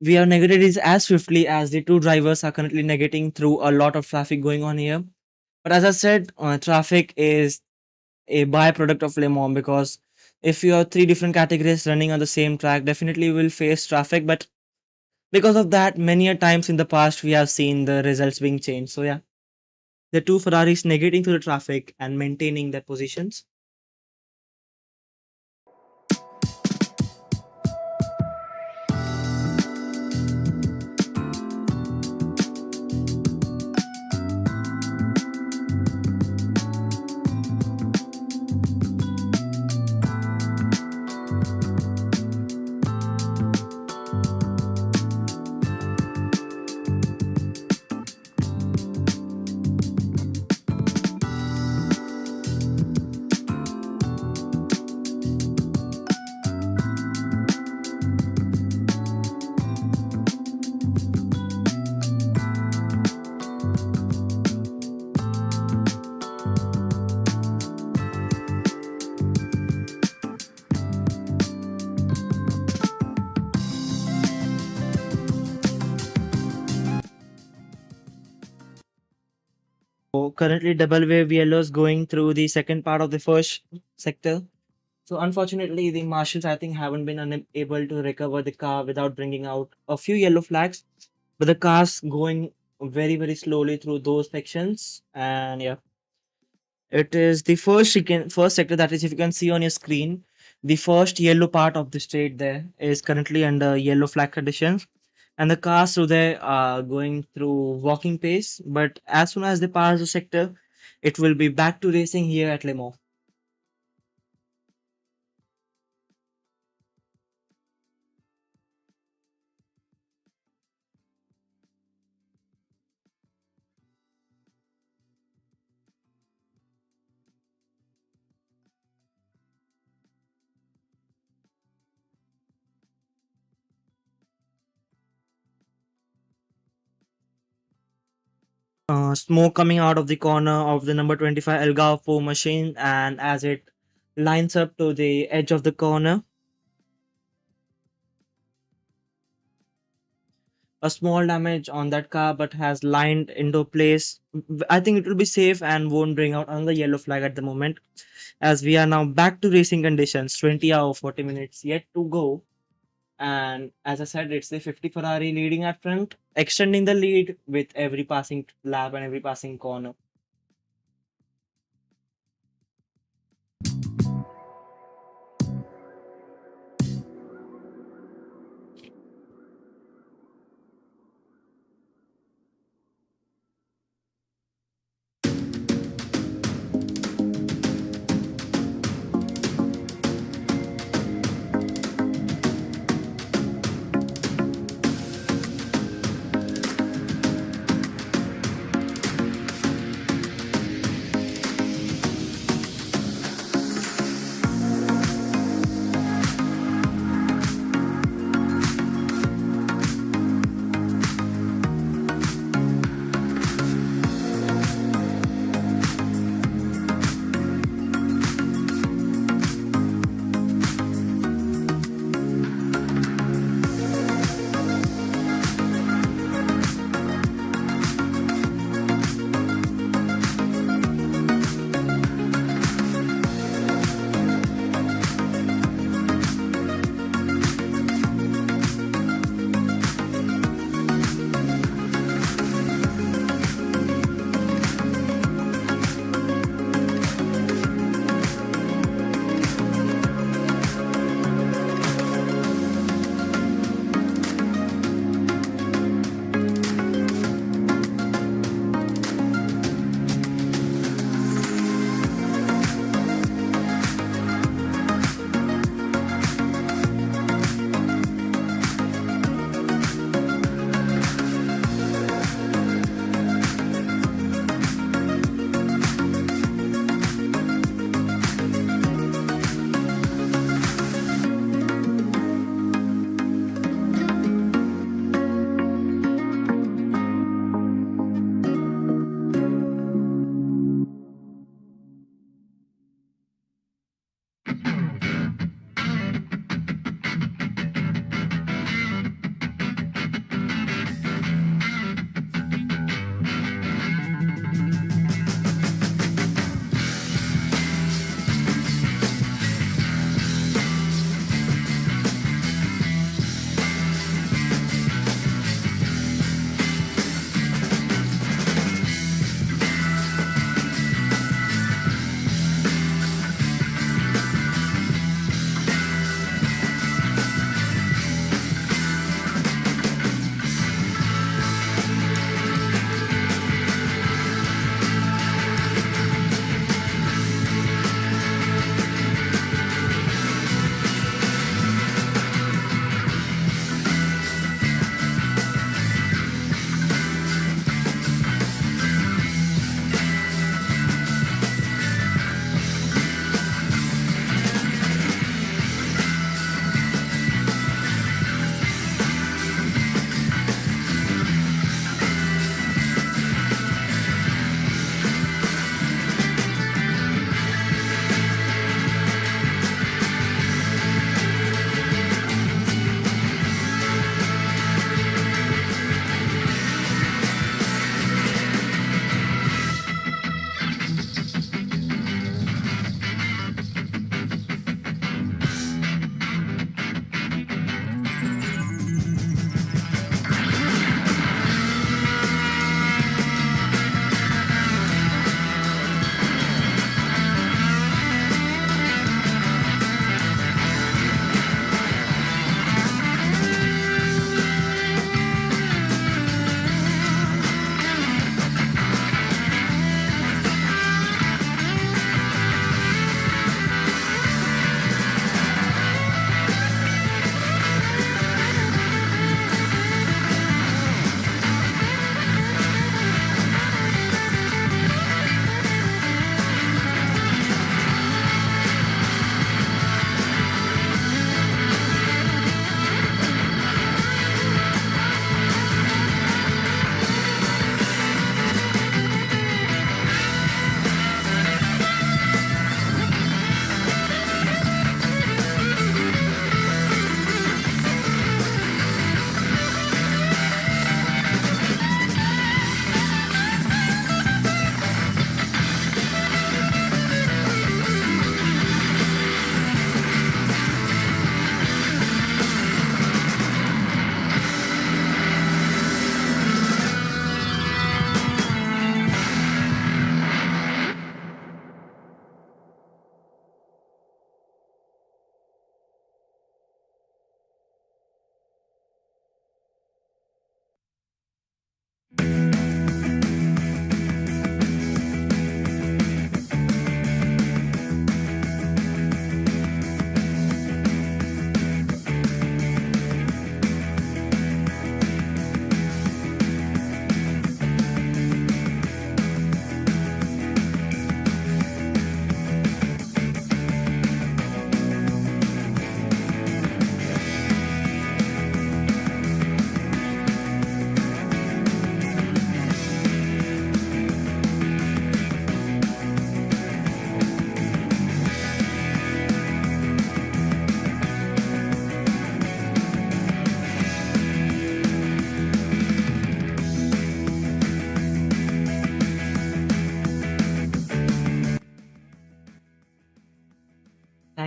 we have negated it as swiftly as the two drivers are currently negating through a lot of traffic going on here. But as I said, traffic is a byproduct of Le Mans because if you have three different categories running on the same track, definitely you will face traffic. But because of that, many a times in the past, we have seen the results being changed. So, yeah, the two Ferraris negating through the traffic and maintaining their positions. So, currently, double wave yellows going through the second part of the first sector. So, unfortunately, the marshals, I think, haven't been unable to recover the car without bringing out a few yellow flags. But the car's going very slowly through those sections. And yeah, it is the first sector, that is, if you can see on your screen, the first yellow part of the state there is currently under yellow flag conditions, and the cars through there are going through walking pace. But as soon as they pass the sector, it will be back to racing here at Le Mans. Smoke coming out of the corner of the number 25 Elgar 4 machine, and as it lines up to the edge of the corner, a small damage on that car but has lined into place. I think it will be safe and won't bring out another yellow flag at the moment, as we are now back to racing conditions. 20 hours 40 minutes yet to go, and as I said, it's the 50 Ferrari leading at front, extending the lead with every passing lap and every passing corner.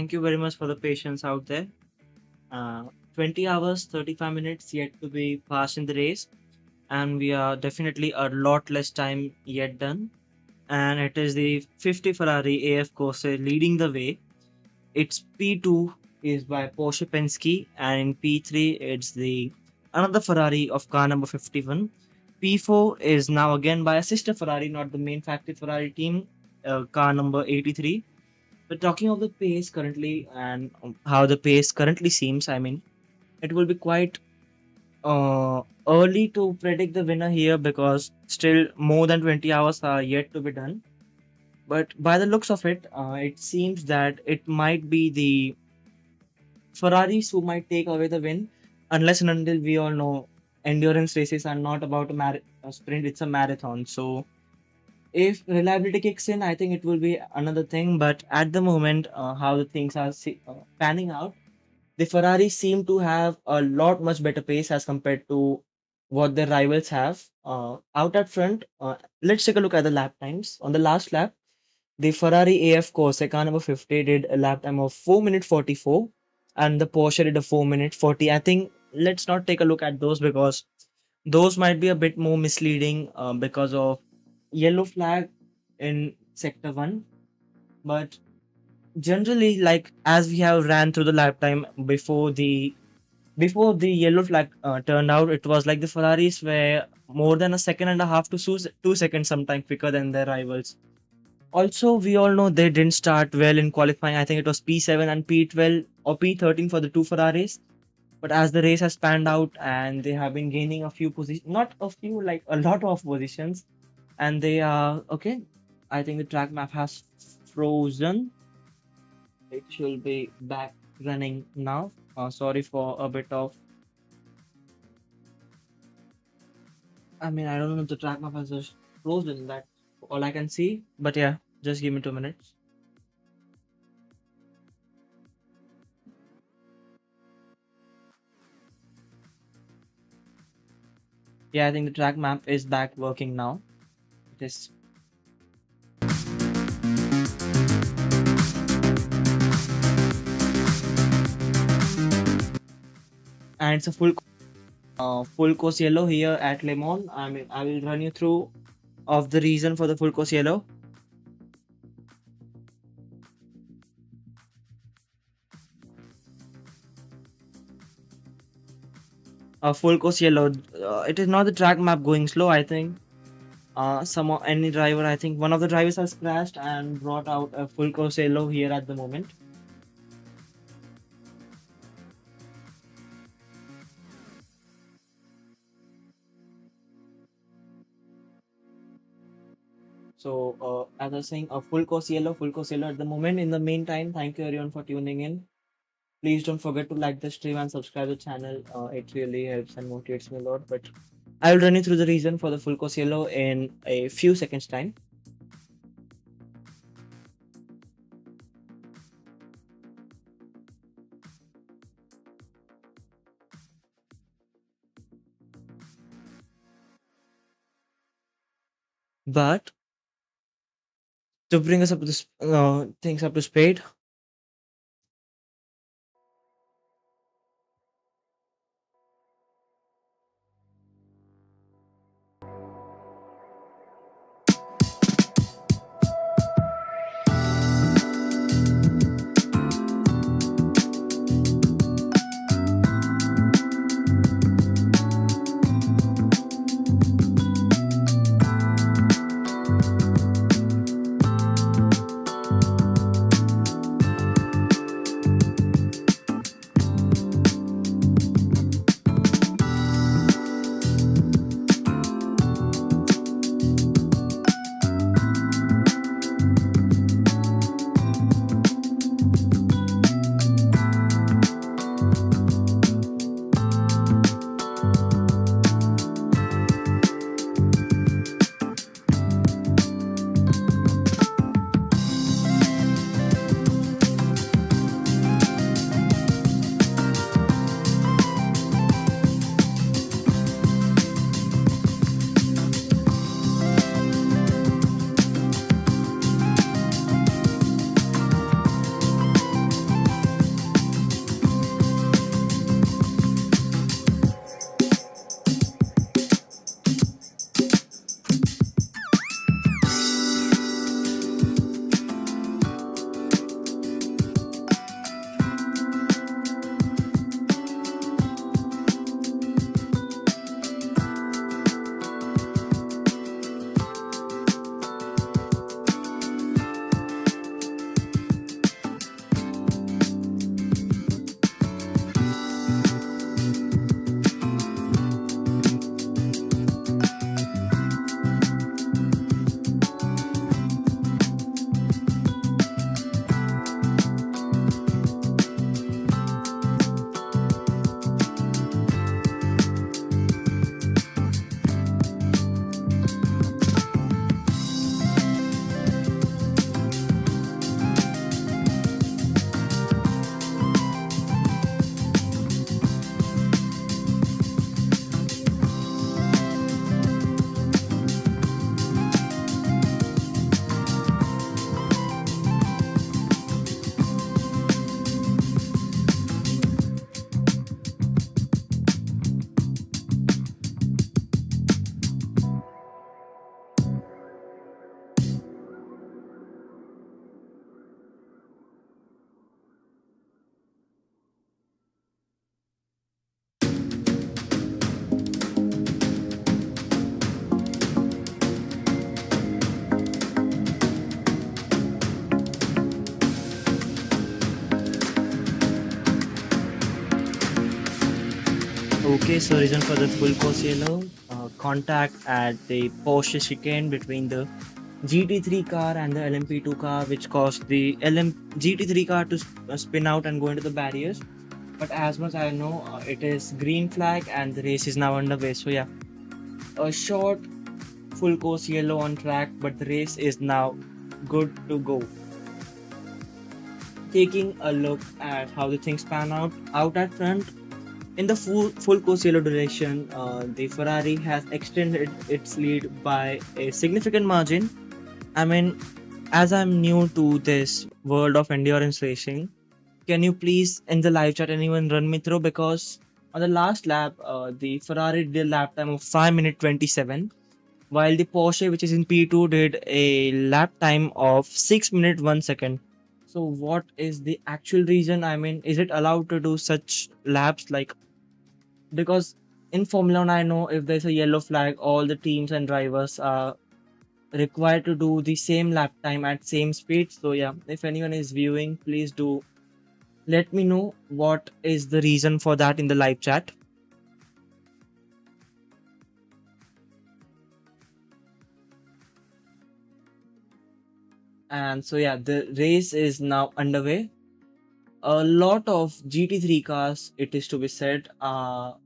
thank you very much for the patience out there. Uh, 20 hours, 35 minutes yet to be passed in the race, and we are definitely a lot less time yet done. And it is the 50 Ferrari AF Corse leading the way. Its P2 is by Porsche Penske, and in P3 it's the another Ferrari of car number 51. P4 is now again by a sister Ferrari, not the main factory Ferrari team, car number 83. But talking of the pace currently and how the pace currently seems, I mean, it will be quite early to predict the winner here because still more than 20 hours are yet to be done. But by the looks of it, it seems that it might be the Ferraris who might take away the win, unless and until we all know endurance races are not about a sprint, it's a marathon. So if reliability kicks in, I think it will be another thing. But at the moment, how the things are panning out, the Ferrari seem to have a lot much better pace as compared to what their rivals have. Out at front, let's take a look at the lap times. On the last lap, the Ferrari AF Corsica number 50 did a lap time of 4 minute 44, and the Porsche did a 4 minute 40. I think let's not take a look at those because those might be a bit more misleading because of yellow flag in sector 1. But generally, like as we have ran through the lap time before the yellow flag turned out, it was like the Ferraris were more than a second and a half to 2 seconds sometimes quicker than their rivals. Also, we all know they didn't start well in qualifying. I think it was P7 and P12 or P13 for the two Ferraris. But as the race has panned out and they have been gaining a few positions, not a few, like a lot of positions, and they are okay. I think the track map has frozen. It should be back running now. Sorry for a bit of. I mean, I don't know if the track map has just frozen. That's all I can see. But yeah, just give me 2 minutes. Yeah, I think the track map is back working now. It is. And it's a full course yellow here at Le Mans. I mean, I will run you through of the reason for the full course yellow. Full course yellow. It is not the track map going slow. I think any driver. I think one of the drivers has crashed and brought out a full course yellow here at the moment. So, as I was saying, a full course yellow at the moment. In the meantime, thank you everyone for tuning in. Please don't forget to like the stream and subscribe the channel. It really helps and motivates me a lot. But I will run you through the reason for the full course yellow in a few seconds time. But to bring us up to this things up to speed, Okay, so reason for the full course yellow, contact at the Porsche chicane between the GT3 car and the LMP2 car, which caused the GT3 car to spin out and go into the barriers. But as much I know, it is green flag and the race is now underway. So yeah, a short full course yellow on track, but the race is now good to go. Taking a look at how the things pan out at front. In the full course yellow direction, the Ferrari has extended its lead by a significant margin. I mean, as I'm new to this world of endurance racing, can you please in the live chat anyone run me through? Because on the last lap, the Ferrari did a lap time of 5 minute 27, while the Porsche, which is in P2, did a lap time of 6 minute 1 second. So, what is the actual reason? I mean, is it allowed to do such laps? Like, because in Formula 1, I know if there's a yellow flag, all the teams and drivers are required to do the same lap time at same speed. So yeah, if anyone is viewing, please do let me know what is the reason for that in the live chat. And so yeah, the race is now underway. A lot of GT3 cars, it is to be said, are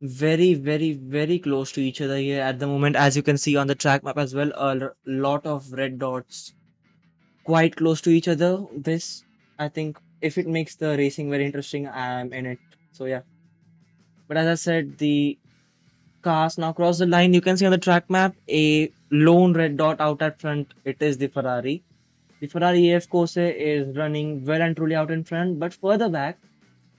very close to each other here at the moment. As you can see on the track map as well, lot of red dots quite close to each other. This, I think, if it makes the racing very interesting, I'm in it. So yeah. But as I said, the cars now cross the line. You can see on the track map a lone red dot out at front. It is the Ferrari. The Ferrari AF Corse is running well and truly out in front, but further back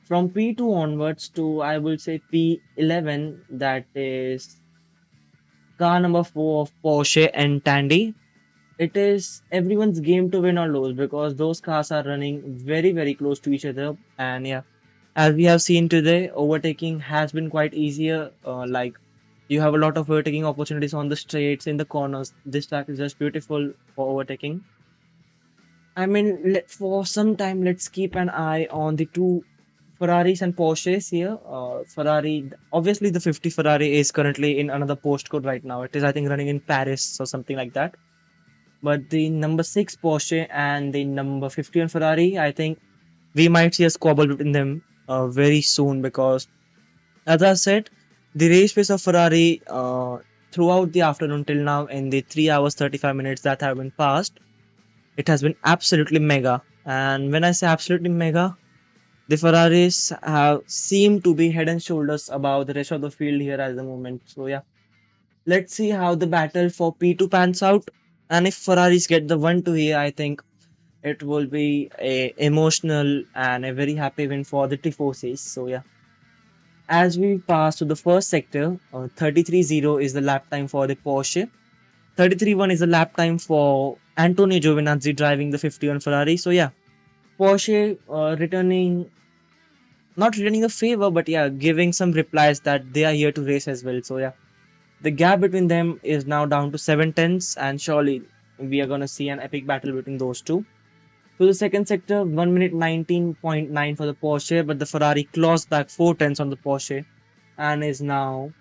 from P2 onwards to I will say P11, that is car number 4 of Porsche and Tandy. It is everyone's game to win or lose because those cars are running very close to each other. And yeah, as we have seen today, overtaking has been quite easier. Like you have a lot of overtaking opportunities on the straights, in the corners. This track is just beautiful for overtaking. I mean, for some time, let's keep an eye on the two Ferraris and Porsches here. Ferrari, obviously, the 50 Ferrari is currently in another postcode right now. It is, I think, running in Paris or something like that. But the number 6 Porsche and the number 51 Ferrari, I think we might see a squabble between them very soon because, as I said, the race pace of Ferrari throughout the afternoon till now in the 3 hours 35 minutes that have been passed, it has been absolutely mega. And when I say absolutely mega, the Ferraris have seemed to be head and shoulders above the rest of the field here at the moment. So yeah, let's see how the battle for P2 pans out. And if Ferraris get the 1-2 here, I think it will be a emotional and a very happy win for the Tifosis. So yeah, as we pass to the first sector, 33.0 is the lap time for the Porsche. 33.1 is the lap time for Antonio Giovinazzi driving the 51 Ferrari. So yeah, Porsche not returning a favor, but yeah, giving some replies that they are here to race as well. So yeah, the gap between them is now down to 7 tenths, and surely we are gonna see an epic battle between those two. To the second sector, 1 minute 19.9 for the Porsche, but the Ferrari claws back 4 tenths on the Porsche and is now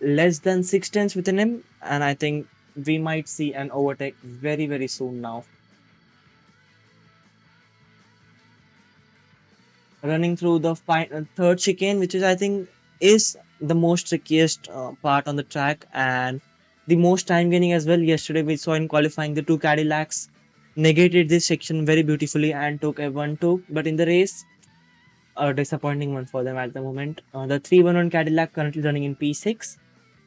less than 6 tenths within him. And I think we might see an overtake very soon now. Running through the third chicane, which is I think is the most trickiest part on the track and the most time gaining as well. Yesterday we saw in qualifying the two Cadillacs negated this section very beautifully and took a 1-2, but in the race a disappointing one for them at the moment. The 311 Cadillac currently running in P6,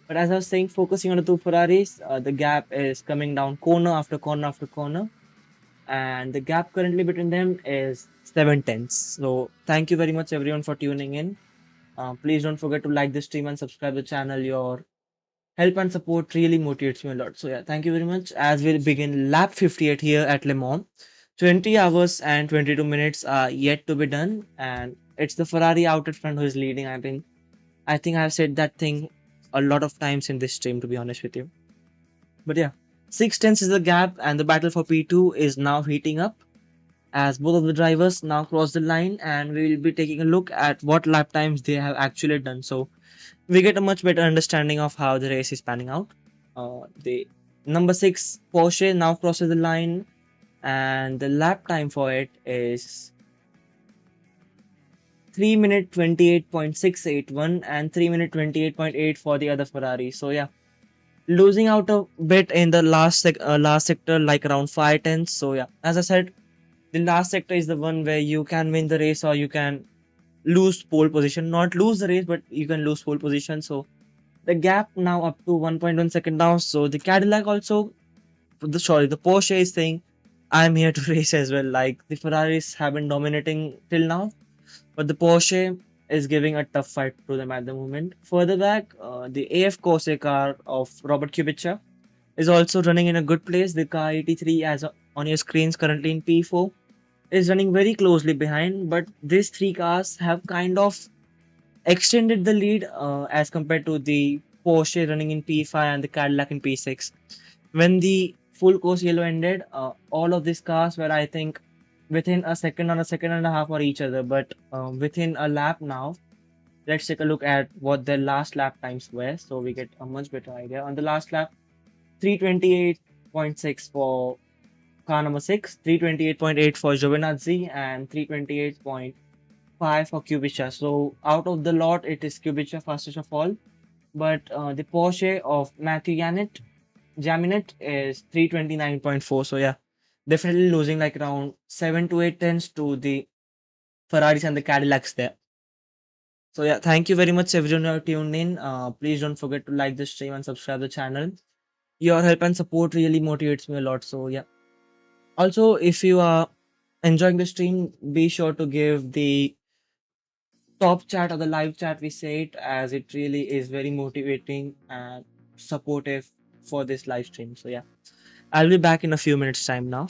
but as I was saying, focusing on the two Ferraris, the gap is coming down corner after corner after corner, and the gap currently between them is 7 tenths. So thank you very much everyone for tuning in. Please don't forget to like the stream and subscribe the channel. Your help and support really motivates me a lot. So yeah, thank you very much. As we begin lap 58 here at Le Mans, 20 hours and 22 minutes are yet to be done, and it's the Ferrari out at front who is leading. I think I've said that thing a lot of times in this stream, to be honest with you. But yeah, 6 tenths is the gap, and the battle for P2 is now heating up. as both of the drivers now cross the line, and we will be taking a look at what lap times they have actually done. So we get a much better understanding of how the race is panning out. The number 6 Porsche now crosses the line, and the lap time for it is 3 minute 28.681 and 3 minute 28.8 for the other Ferrari. So yeah, losing out a bit in the last sector, like around 5 tenths. So yeah, as I said, the last sector is the one where you can win the race or you can lose pole position. Not lose the race, but you can lose pole position. So the gap now up to 1.1 second now. So the Cadillac also, the Porsche is saying, I'm here to race as well. Like the Ferraris have been dominating till now, but the Porsche is giving a tough fight to them at the moment. Further back, the AF Corse car of Robert Kubica is also running in a good place. The car 83, as on your screens, currently in P4, is running very closely behind, but these three cars have kind of extended the lead as compared to the Porsche running in P5 and the Cadillac in P6. When the full course yellow ended, all of these cars were, I think, within a second or a second and a half or each other, but within a lap now. Let's take a look at what their last lap times were, so we get a much better idea. On the last lap, 328.6 for car number 6, 328.8 for Giovinazzi, and 328.5 for Kubica. So out of the lot, it is Kubica fastest of all. But the Porsche of Matthew Jaminet is 329.4. So yeah, definitely losing like around 7 to 8 tenths to the Ferraris and the Cadillacs there. So yeah, thank you very much everyone who have tuned in. Please don't forget to like the stream and subscribe the channel. Your help and support really motivates me a lot. So yeah. Also, if you are enjoying the stream, be sure to give the top chat or the live chat, we say it, as it really is very motivating and supportive for this live stream. So yeah, I'll be back in a few minutes time now.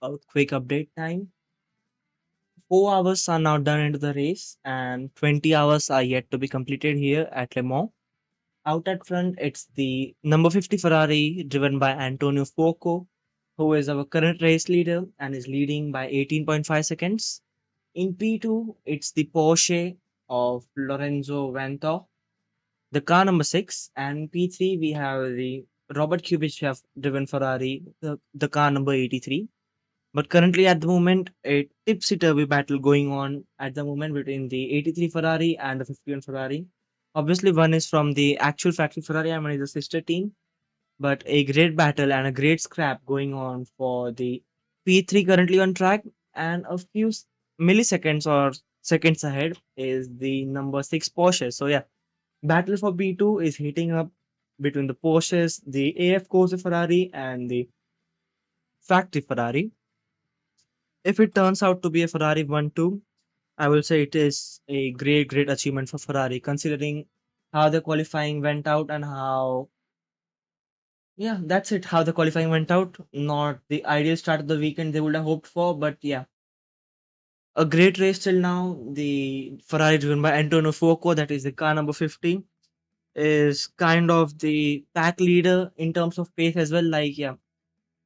a quick update time. 4 hours are now done into the race, and 20 hours are yet to be completed here at Le Mans. Out at front, it's the number 50 Ferrari driven by Antonio Fuoco, who is our current race leader and is leading by 18.5 seconds. In P2, it's the Porsche of Lorenzo Vento, the car number 6, and P3 we have the Robert Kubica driven Ferrari, the car number 83. But currently at the moment, a tipsy-turvy battle going on at the moment between the 83 Ferrari and the 51 Ferrari. Obviously, one is from the actual factory Ferrari and one is the sister team. But a great battle and a great scrap going on for the P3 currently on track, and a few milliseconds or seconds ahead is the number 6 Porsche. So yeah, battle for P2 is heating up between the Porsches, the AF Corse Ferrari, and the factory Ferrari. If it turns out to be a Ferrari 1-2, I will say it is a great achievement for Ferrari, considering how the qualifying went out and how, yeah, that's it. How the qualifying went out. Not the ideal start of the weekend they would have hoped for, but yeah, a great race till now. The Ferrari driven by Antonio Fuoco, that is the car number 50, is kind of the pack leader in terms of pace as well. Like, yeah,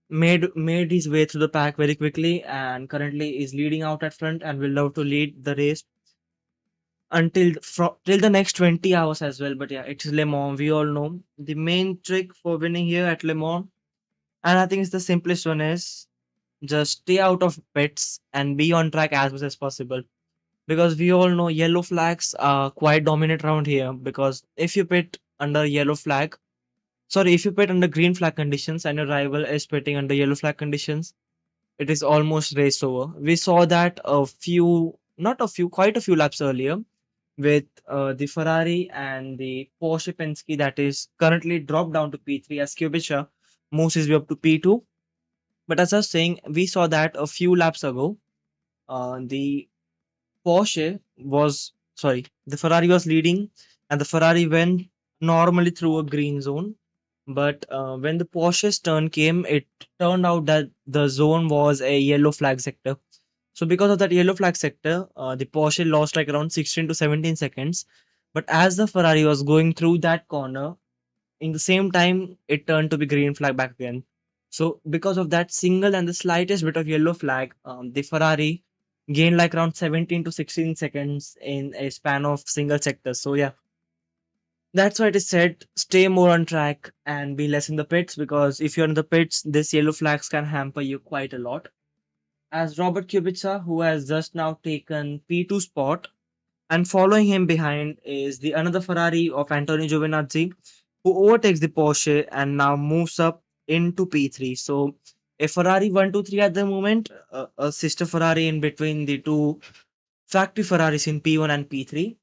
made his way through the pack very quickly and currently is leading out at front and will love to lead the race until till the next 20 hours as well. But yeah, it's Le Mans. We all know the main trick for winning here at Le Mans, and I think it's the simplest one is just stay out of pits and be on track as much as possible. Because we all know yellow flags are quite dominant around here. Because if you pit under yellow flag, sorry, if you pit under green flag conditions and your rival is pitting under yellow flag conditions, it is almost raced over. We saw that not a few, quite a few laps earlier with the Ferrari and the Porsche Penske that is currently dropped down to P3 as Kubica moves his way up to P2. But as I was saying, we saw that a few laps ago. The the Ferrari was leading and the Ferrari went normally through a green zone. But when the Porsche's turn came, it turned out that the zone was a yellow flag sector. So because of that yellow flag sector, the Porsche lost like around 16 to 17 seconds. But as the Ferrari was going through that corner, in the same time, it turned to be green flag back again. So because of that single and the slightest bit of yellow flag, the Ferrari gained like around 17 to 16 seconds in a span of single sectors. So yeah, that's why it is said stay more on track and be less in the pits because if you're in the pits, this yellow flags can hamper you quite a lot. As Robert Kubica, who has just now taken P2 spot, and following him behind is the another Ferrari of Antonio Giovinazzi, who overtakes the Porsche and now moves up into P3. So a Ferrari 1, 2, 3 at the moment, a sister Ferrari in between the two factory Ferraris in P1 and P3.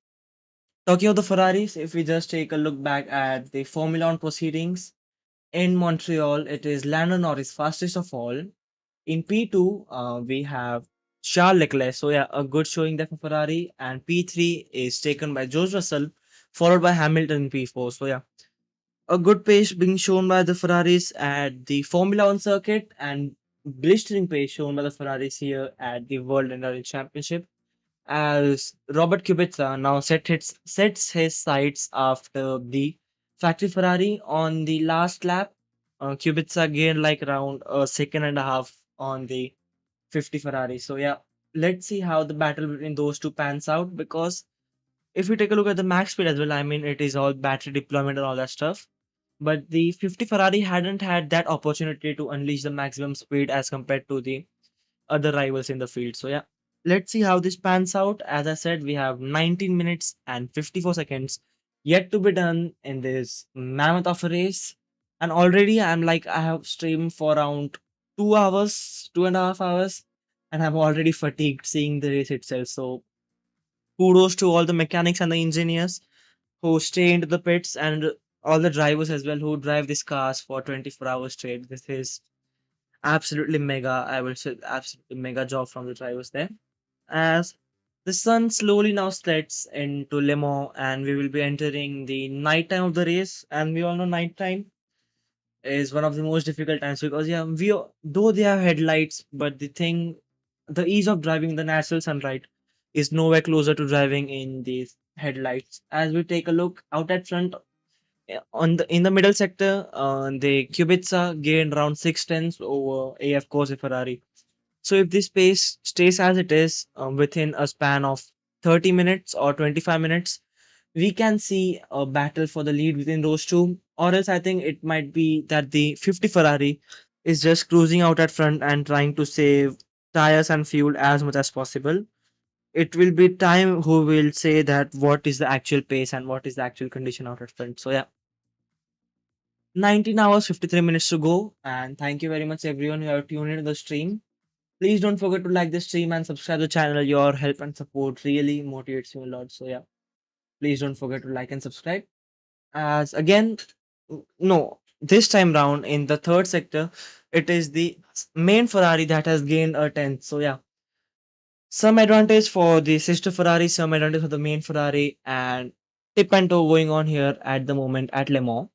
Talking of the Ferraris, if we just take a look back at the Formula One proceedings in Montreal, it is Lando Norris fastest of all. In P2, we have Charles Leclerc. So yeah, a good showing there for Ferrari. And P3 is taken by George Russell, followed by Hamilton in P4. So yeah, a good pace being shown by the Ferraris at the Formula One circuit and blistering pace shown by the Ferraris here at the World Endurance Championship. As Robert Kubica now sets his sights after the factory Ferrari on the last lap. Kubica gained like around a second and a half on the 50 Ferrari. So yeah, let's see how the battle between those two pans out because if you take a look at the max speed as well, I mean it is all battery deployment and all that stuff. But the 50 Ferrari hadn't had that opportunity to unleash the maximum speed as compared to the other rivals in the field. So yeah, let's see how this pans out. As I said, we have 19 minutes and 54 seconds yet to be done in this mammoth of a race. And already I have streamed for around 2 hours, 2.5 hours, and I'm already fatigued seeing the race itself. So kudos to all the mechanics and the engineers who stay into the pits and all the drivers as well who drive these cars for 24 hours straight. This is absolutely mega. I will say absolutely mega job from the drivers there. As the sun slowly now sets into Le Mans and we will be entering the night time of the race. And we all know night time. is one of the most difficult times because yeah, though they have headlights, but the ease of driving the natural sunlight is nowhere closer to driving in these headlights. As we take a look out at front, in the middle sector, the Kubica gained around 6 tenths over AF Corse Ferrari. So if this pace stays as it is within a span of 30 minutes or 25 minutes, we can see a battle for the lead within those two. Or else I think it might be that the 50 Ferrari is just cruising out at front and trying to save tires and fuel as much as possible. It will be time who will say that what is the actual pace and what is the actual condition out at front. So yeah, 19 hours 53 minutes to go, and thank you very much everyone who have tuned into the stream. Please don't forget to like the stream and subscribe to the channel. Your help and support really motivates me a lot. So yeah, please don't forget to like and subscribe. As again, no, this time round in the third sector, it is the main Ferrari that has gained a tenth. So yeah, some advantage for the sister Ferrari, some advantage for the main Ferrari, and tip and toe going on here at the moment at Le Mans.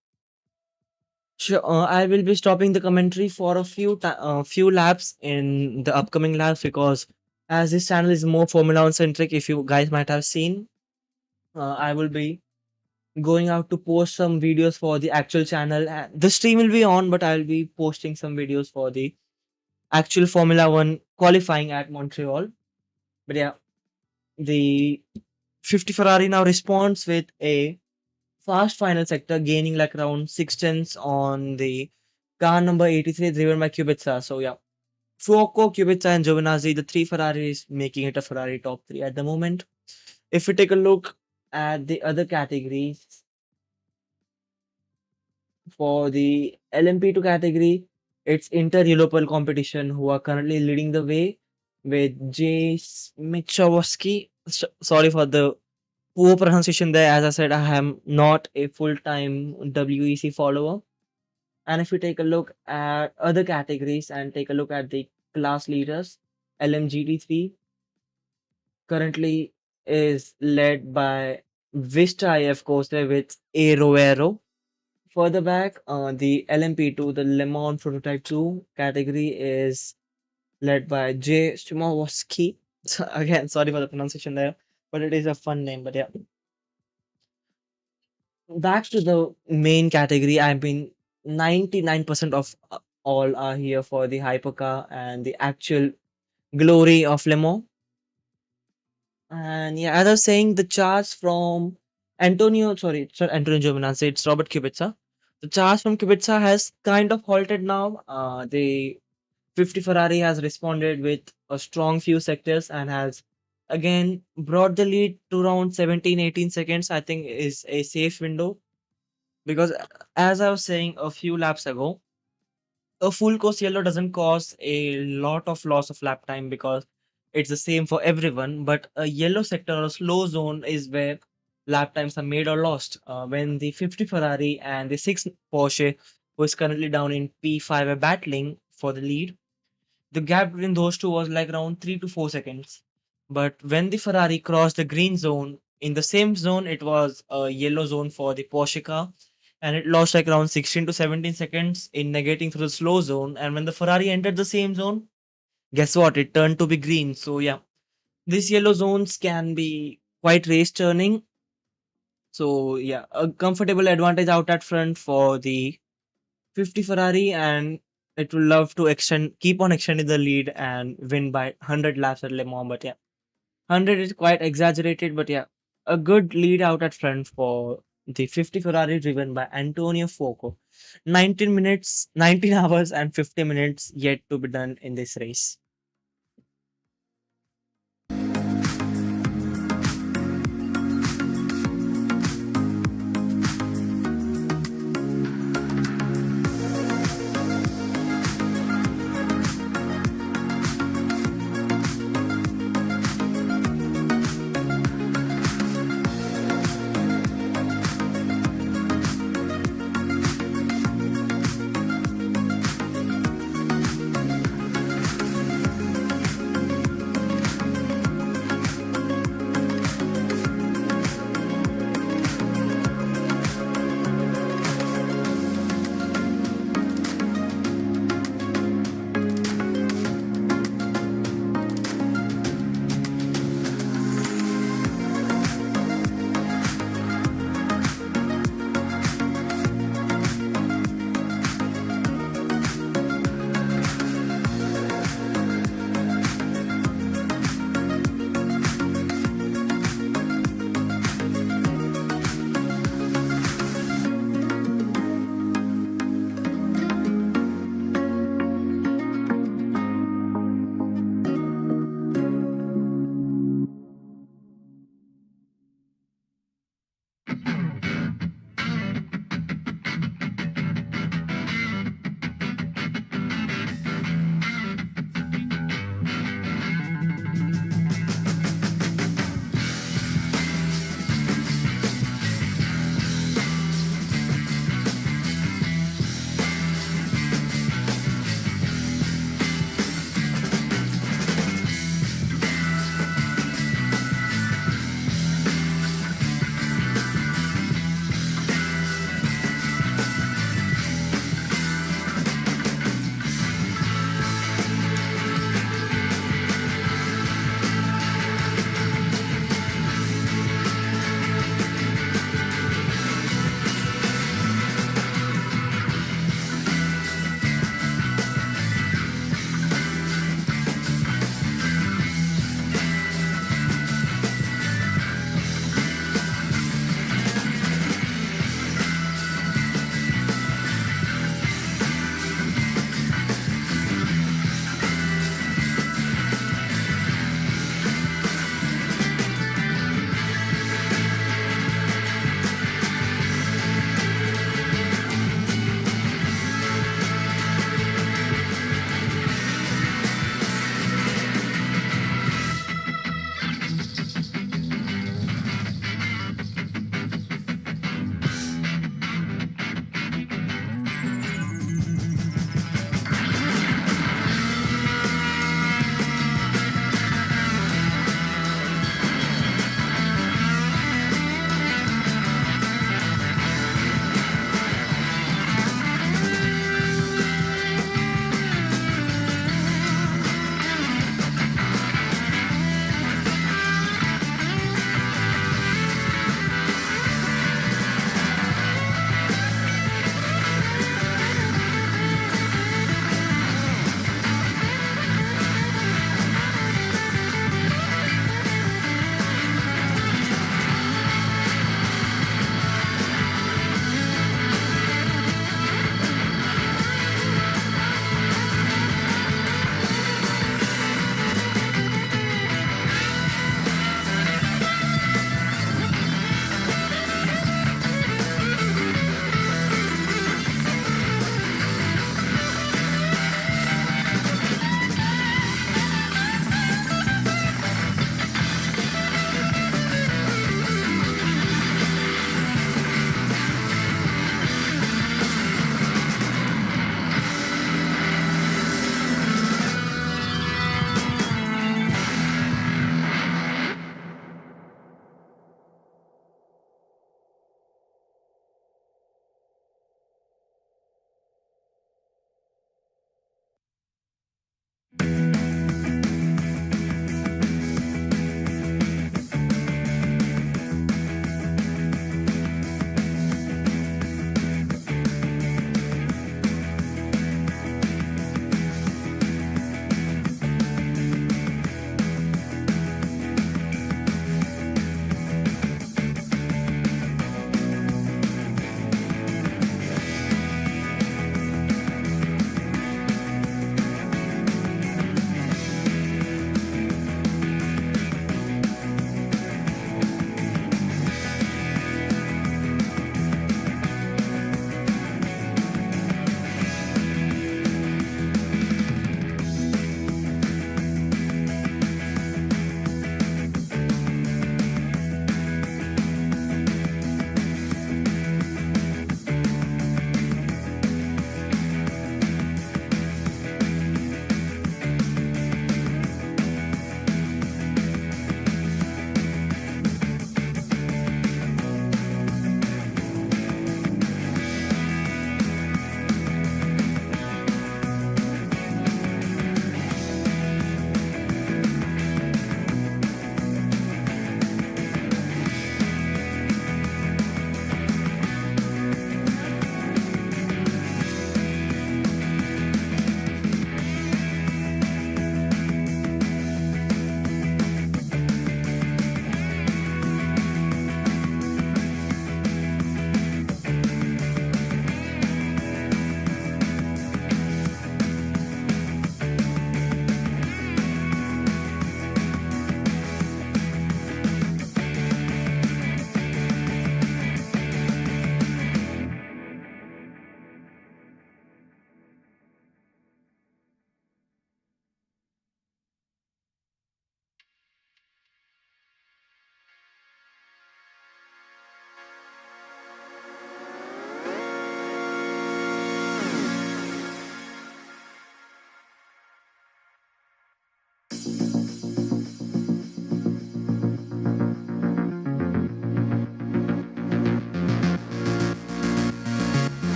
Sure, I will be stopping the commentary for a few laps in the upcoming laps because as this channel is more Formula One centric, if you guys might have seen, I will be going out to post some videos for the actual channel. The stream will be on, but I'll be posting some videos for the actual Formula One qualifying at Montreal. But yeah, the 50 Ferrari now responds with a fast final sector, gaining like around 6 tenths on the car number 83 driven by Kubica. So yeah, Fuoco, Kubica, and Giovinazzi, the three Ferraris, making it a Ferrari top three at the moment. If we take a look at the other categories, for the LMP2 category, it's Inter-Europol competition who are currently leading the way with J. Michowski. Sorry for the poor pronunciation there. As I said, I am not a full-time WEC follower. And if we take a look at other categories and take a look at the class leaders, LMGT3 currently is led by Vista IF Coaster with A. Rovero. Further back, the LMP2, the Le Mans Prototype 2 category is led by J. Stumowski. So again, sorry for the pronunciation there, but it is a fun name. But yeah, back to the main category. I mean, 99% of all are here for the hypercar and the actual glory of Le Mans. And yeah, as I was saying, the charge from sorry, it's not Antonio Giovinazzi, it's Robert Kubica. The charge from Kubica has kind of halted now. The 50 Ferrari has responded with a strong few sectors and has again brought the lead to around 17-18 seconds. I think is a safe window because as I was saying a few laps ago, a full course yellow doesn't cause a lot of loss of lap time because it's the same for everyone. But a yellow sector or a slow zone is where lap times are made or lost. When the 50 Ferrari and the 6 Porsche, who is currently down in P5, are battling for the lead, the gap between those two was like around 3 to 4 seconds. But when the Ferrari crossed the green zone, in the same zone, it was a yellow zone for the Porsche car, and it lost like around 16 to 17 seconds in negating through the slow zone. And when the Ferrari entered the same zone, guess what? It turned to be green. So, yeah, these yellow zones can be quite race turning. So, yeah, a comfortable advantage out at front for the 50 Ferrari, and it will love to keep on extending the lead and win by 100 laps at Le Mans. But yeah, 100 is quite exaggerated, but yeah, a good lead out at front for the 50 Ferrari driven by Antonio Fuoco. 19 minutes, 19 hours, and 50 minutes yet to be done in this race.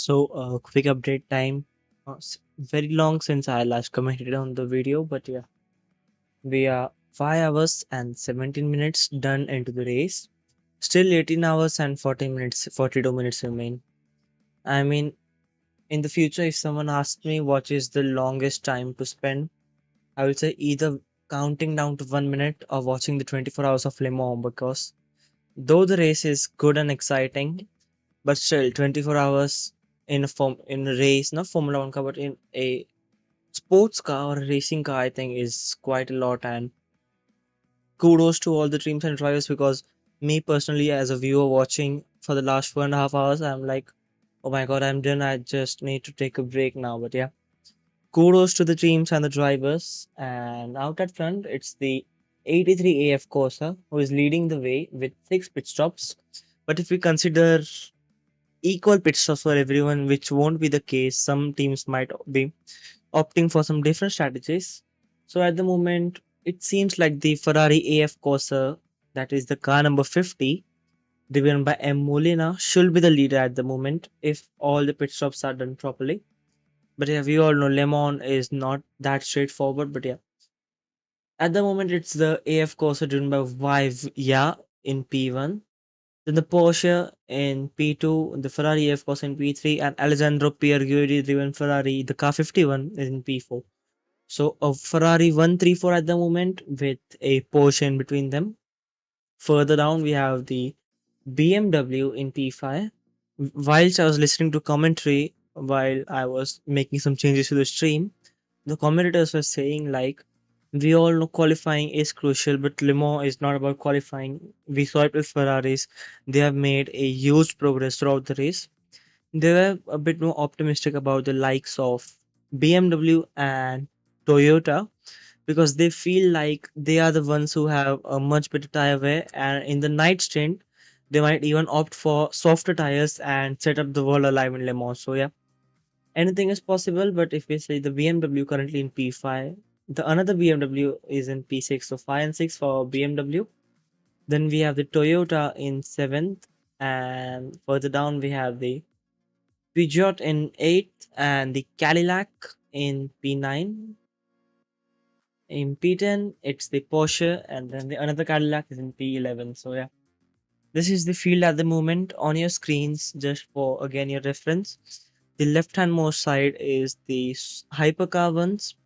Quick update time. Very long since I last commented on the video, but yeah, we are 5 hours and 17 minutes done into the race. Still 18 hours and 40 minutes, 42 minutes remain. I mean, in the future, if someone asks me what is the longest time to spend, I will say either counting down to 1 minute or watching the 24 hours of Le Mans, because though the race is good and exciting, but still 24 hours in a race, not Formula One car, but in a sports car or a racing car, I think is quite a lot. And kudos to all the teams and drivers, because me personally, as a viewer watching for the last 4.5 hours, I'm like, oh my god, I'm done. I just need to take a break now. But yeah, kudos to the teams and the drivers. And out at front, it's the 83 AF Corsa who is leading the way with 6 pit stops. But if we consider equal pit stops for everyone, which won't be the case, some teams might be opting for some different strategies. So at the moment, it seems like the Ferrari AF Corsa, that is the car number 50, driven by M. Molina, should be the leader at the moment if all the pit stops are done properly. But yeah, we all know Le Mans is not that straightforward. But yeah, at the moment, it's the AF Corsa driven by Vive Ya in P1. Then the Porsche in P2, the Ferrari AF Corsa in P3, and Alessandro Pierguidi driven Ferrari, the car 51, is in P4. So a Ferrari 134 at the moment with a Porsche in between them. Further down, we have the BMW in P5. Whilst I was listening to commentary while I was making some changes to the stream, the commentators were saying like, we all know qualifying is crucial, but Le Mans is not about qualifying. We saw it with Ferraris. They have made a huge progress throughout the race. They were a bit more optimistic about the likes of BMW and Toyota, because they feel like they are the ones who have a much better tire wear, and in the night stint they might even opt for softer tires and set up the world alive in Le Mans. So yeah, anything is possible. But if we say the BMW currently in P5, the another BMW is in P6, so 5 and 6 for BMW. Then we have the Toyota in 7th, and further down we have the Peugeot in 8th and the Cadillac in P9. In P10, it's the Porsche, and then the another Cadillac is in P11. So yeah, this is the field at the moment on your screens, just for again your reference. The left-hand most side is the hypercar ones.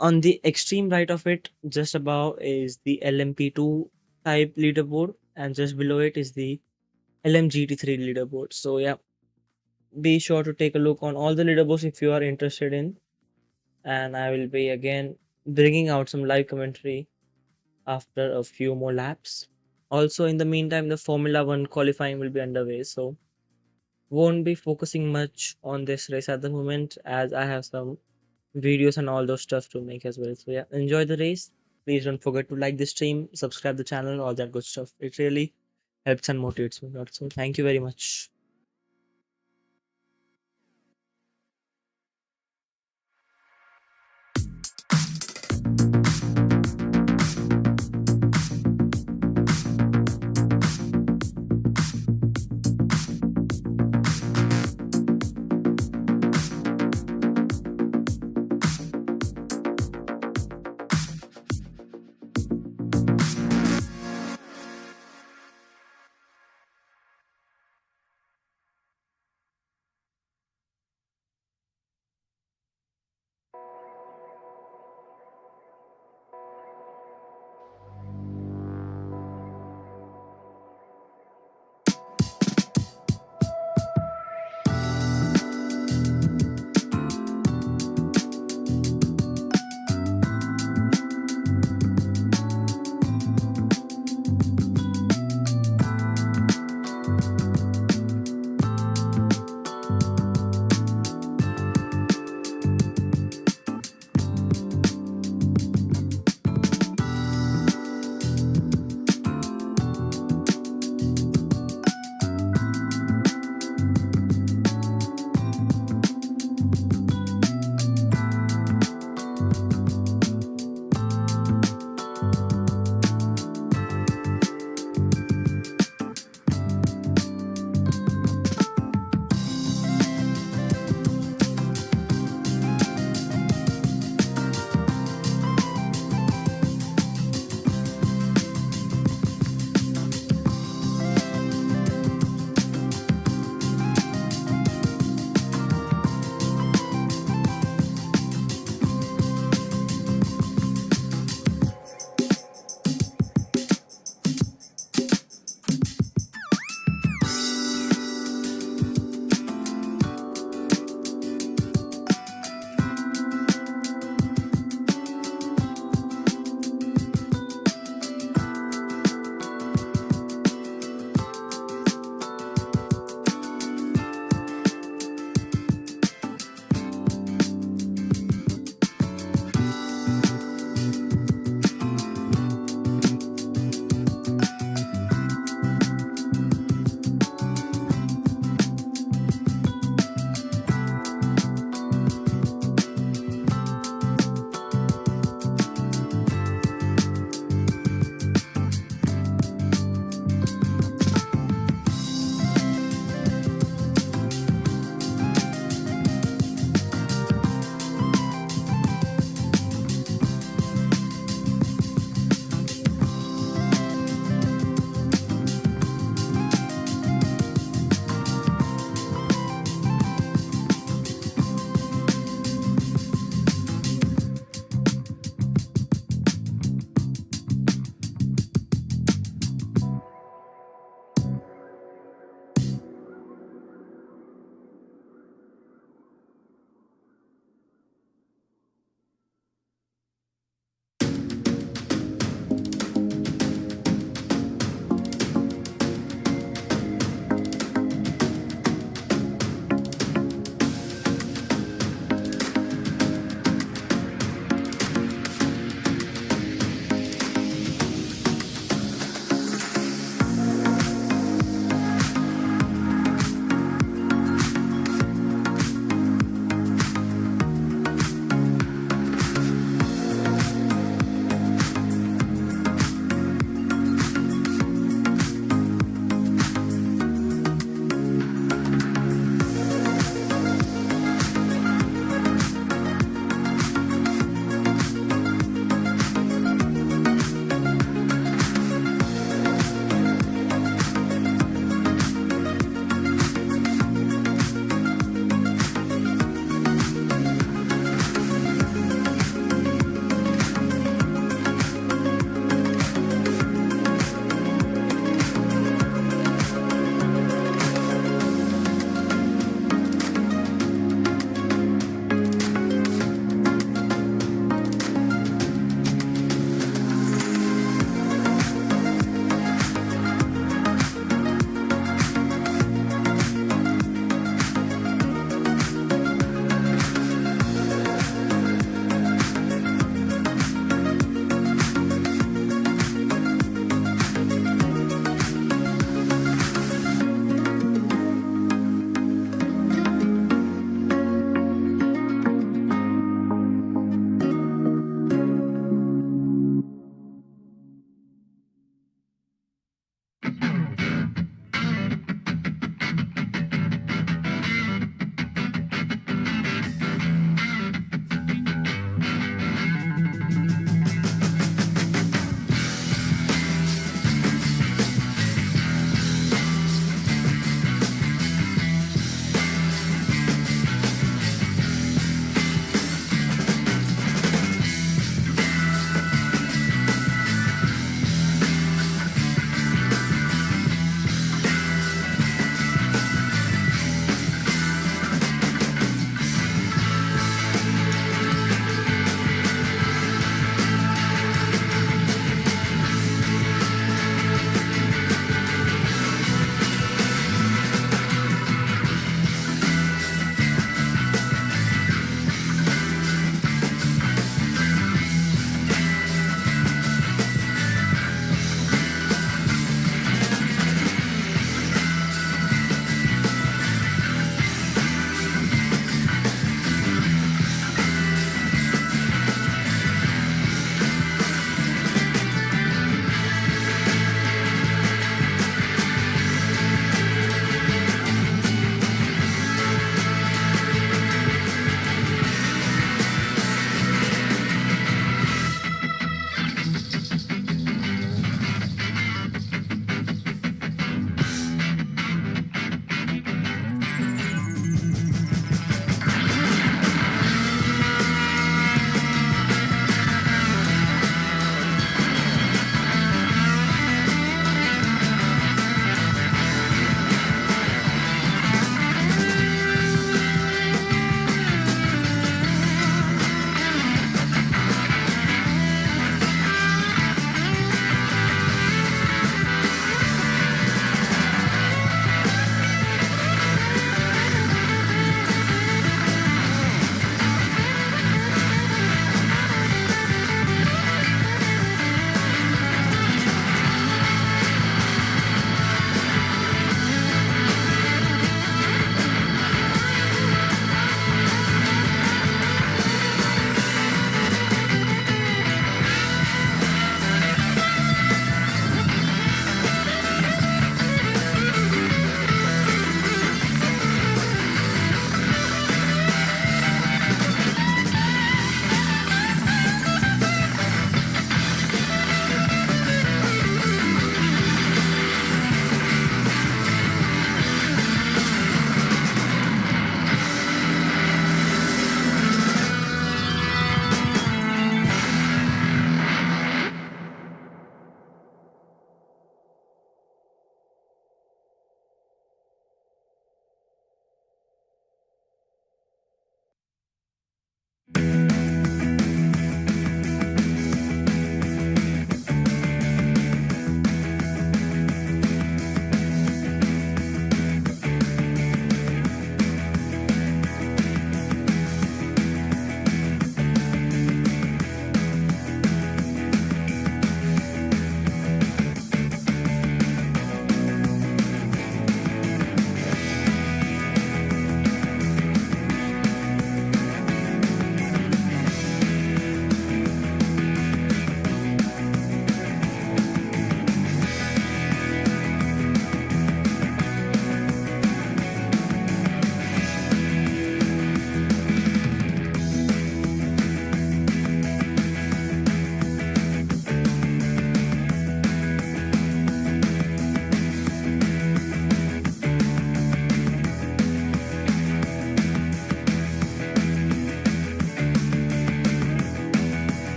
On the extreme right of it, just above, is the LMP2 type leaderboard, and just below it is the LMGT3 leaderboard. So yeah, be sure to take a look on all the leaderboards if you are interested in, and I will be again bringing out some live commentary after a few more laps. Also, in the meantime, the Formula One qualifying will be underway, so won't be focusing much on this race at the moment, as I have some videos and all those stuff to make as well. So yeah, enjoy the race. Please don't forget to like the stream, subscribe the channel, all that good stuff. It really helps and motivates me a lot. So thank you very much.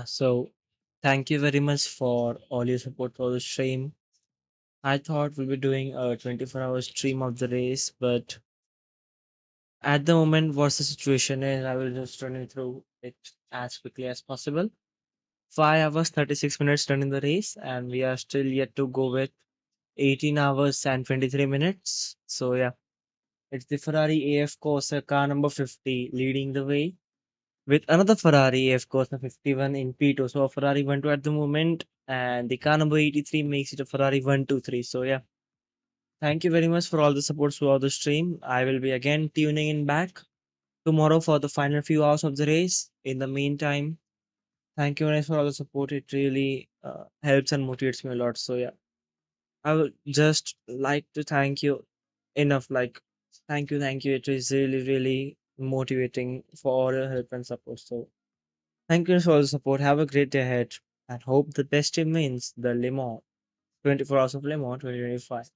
So thank you very much for all your support for the stream. I thought we'll be doing a 24-hour stream of the race, but at the moment, what's the situation is, I will just run it through it as quickly as possible. 5 hours, 36 minutes done in the race, and we are still yet to go with 18 hours and 23 minutes. So, yeah, it's the Ferrari AF Corsa car number 50 leading the way with another Ferrari AF Corsa 51 in P2. So, a Ferrari 1-2 at the moment, and the car number 83 makes it a Ferrari 1-2-3. So, yeah, thank you very much for all the support throughout the stream. I will be again tuning in back tomorrow for the final few hours of the race. In the meantime, thank you guys for all the support. It really helps and motivates me a lot. So yeah, I would just like to thank you enough. Like, thank you. It is really, really motivating for all your help and support. So thank you for all the support. Have a great day ahead, and hope the best team wins the Le Mans 24 Hours of Le Mans 2025.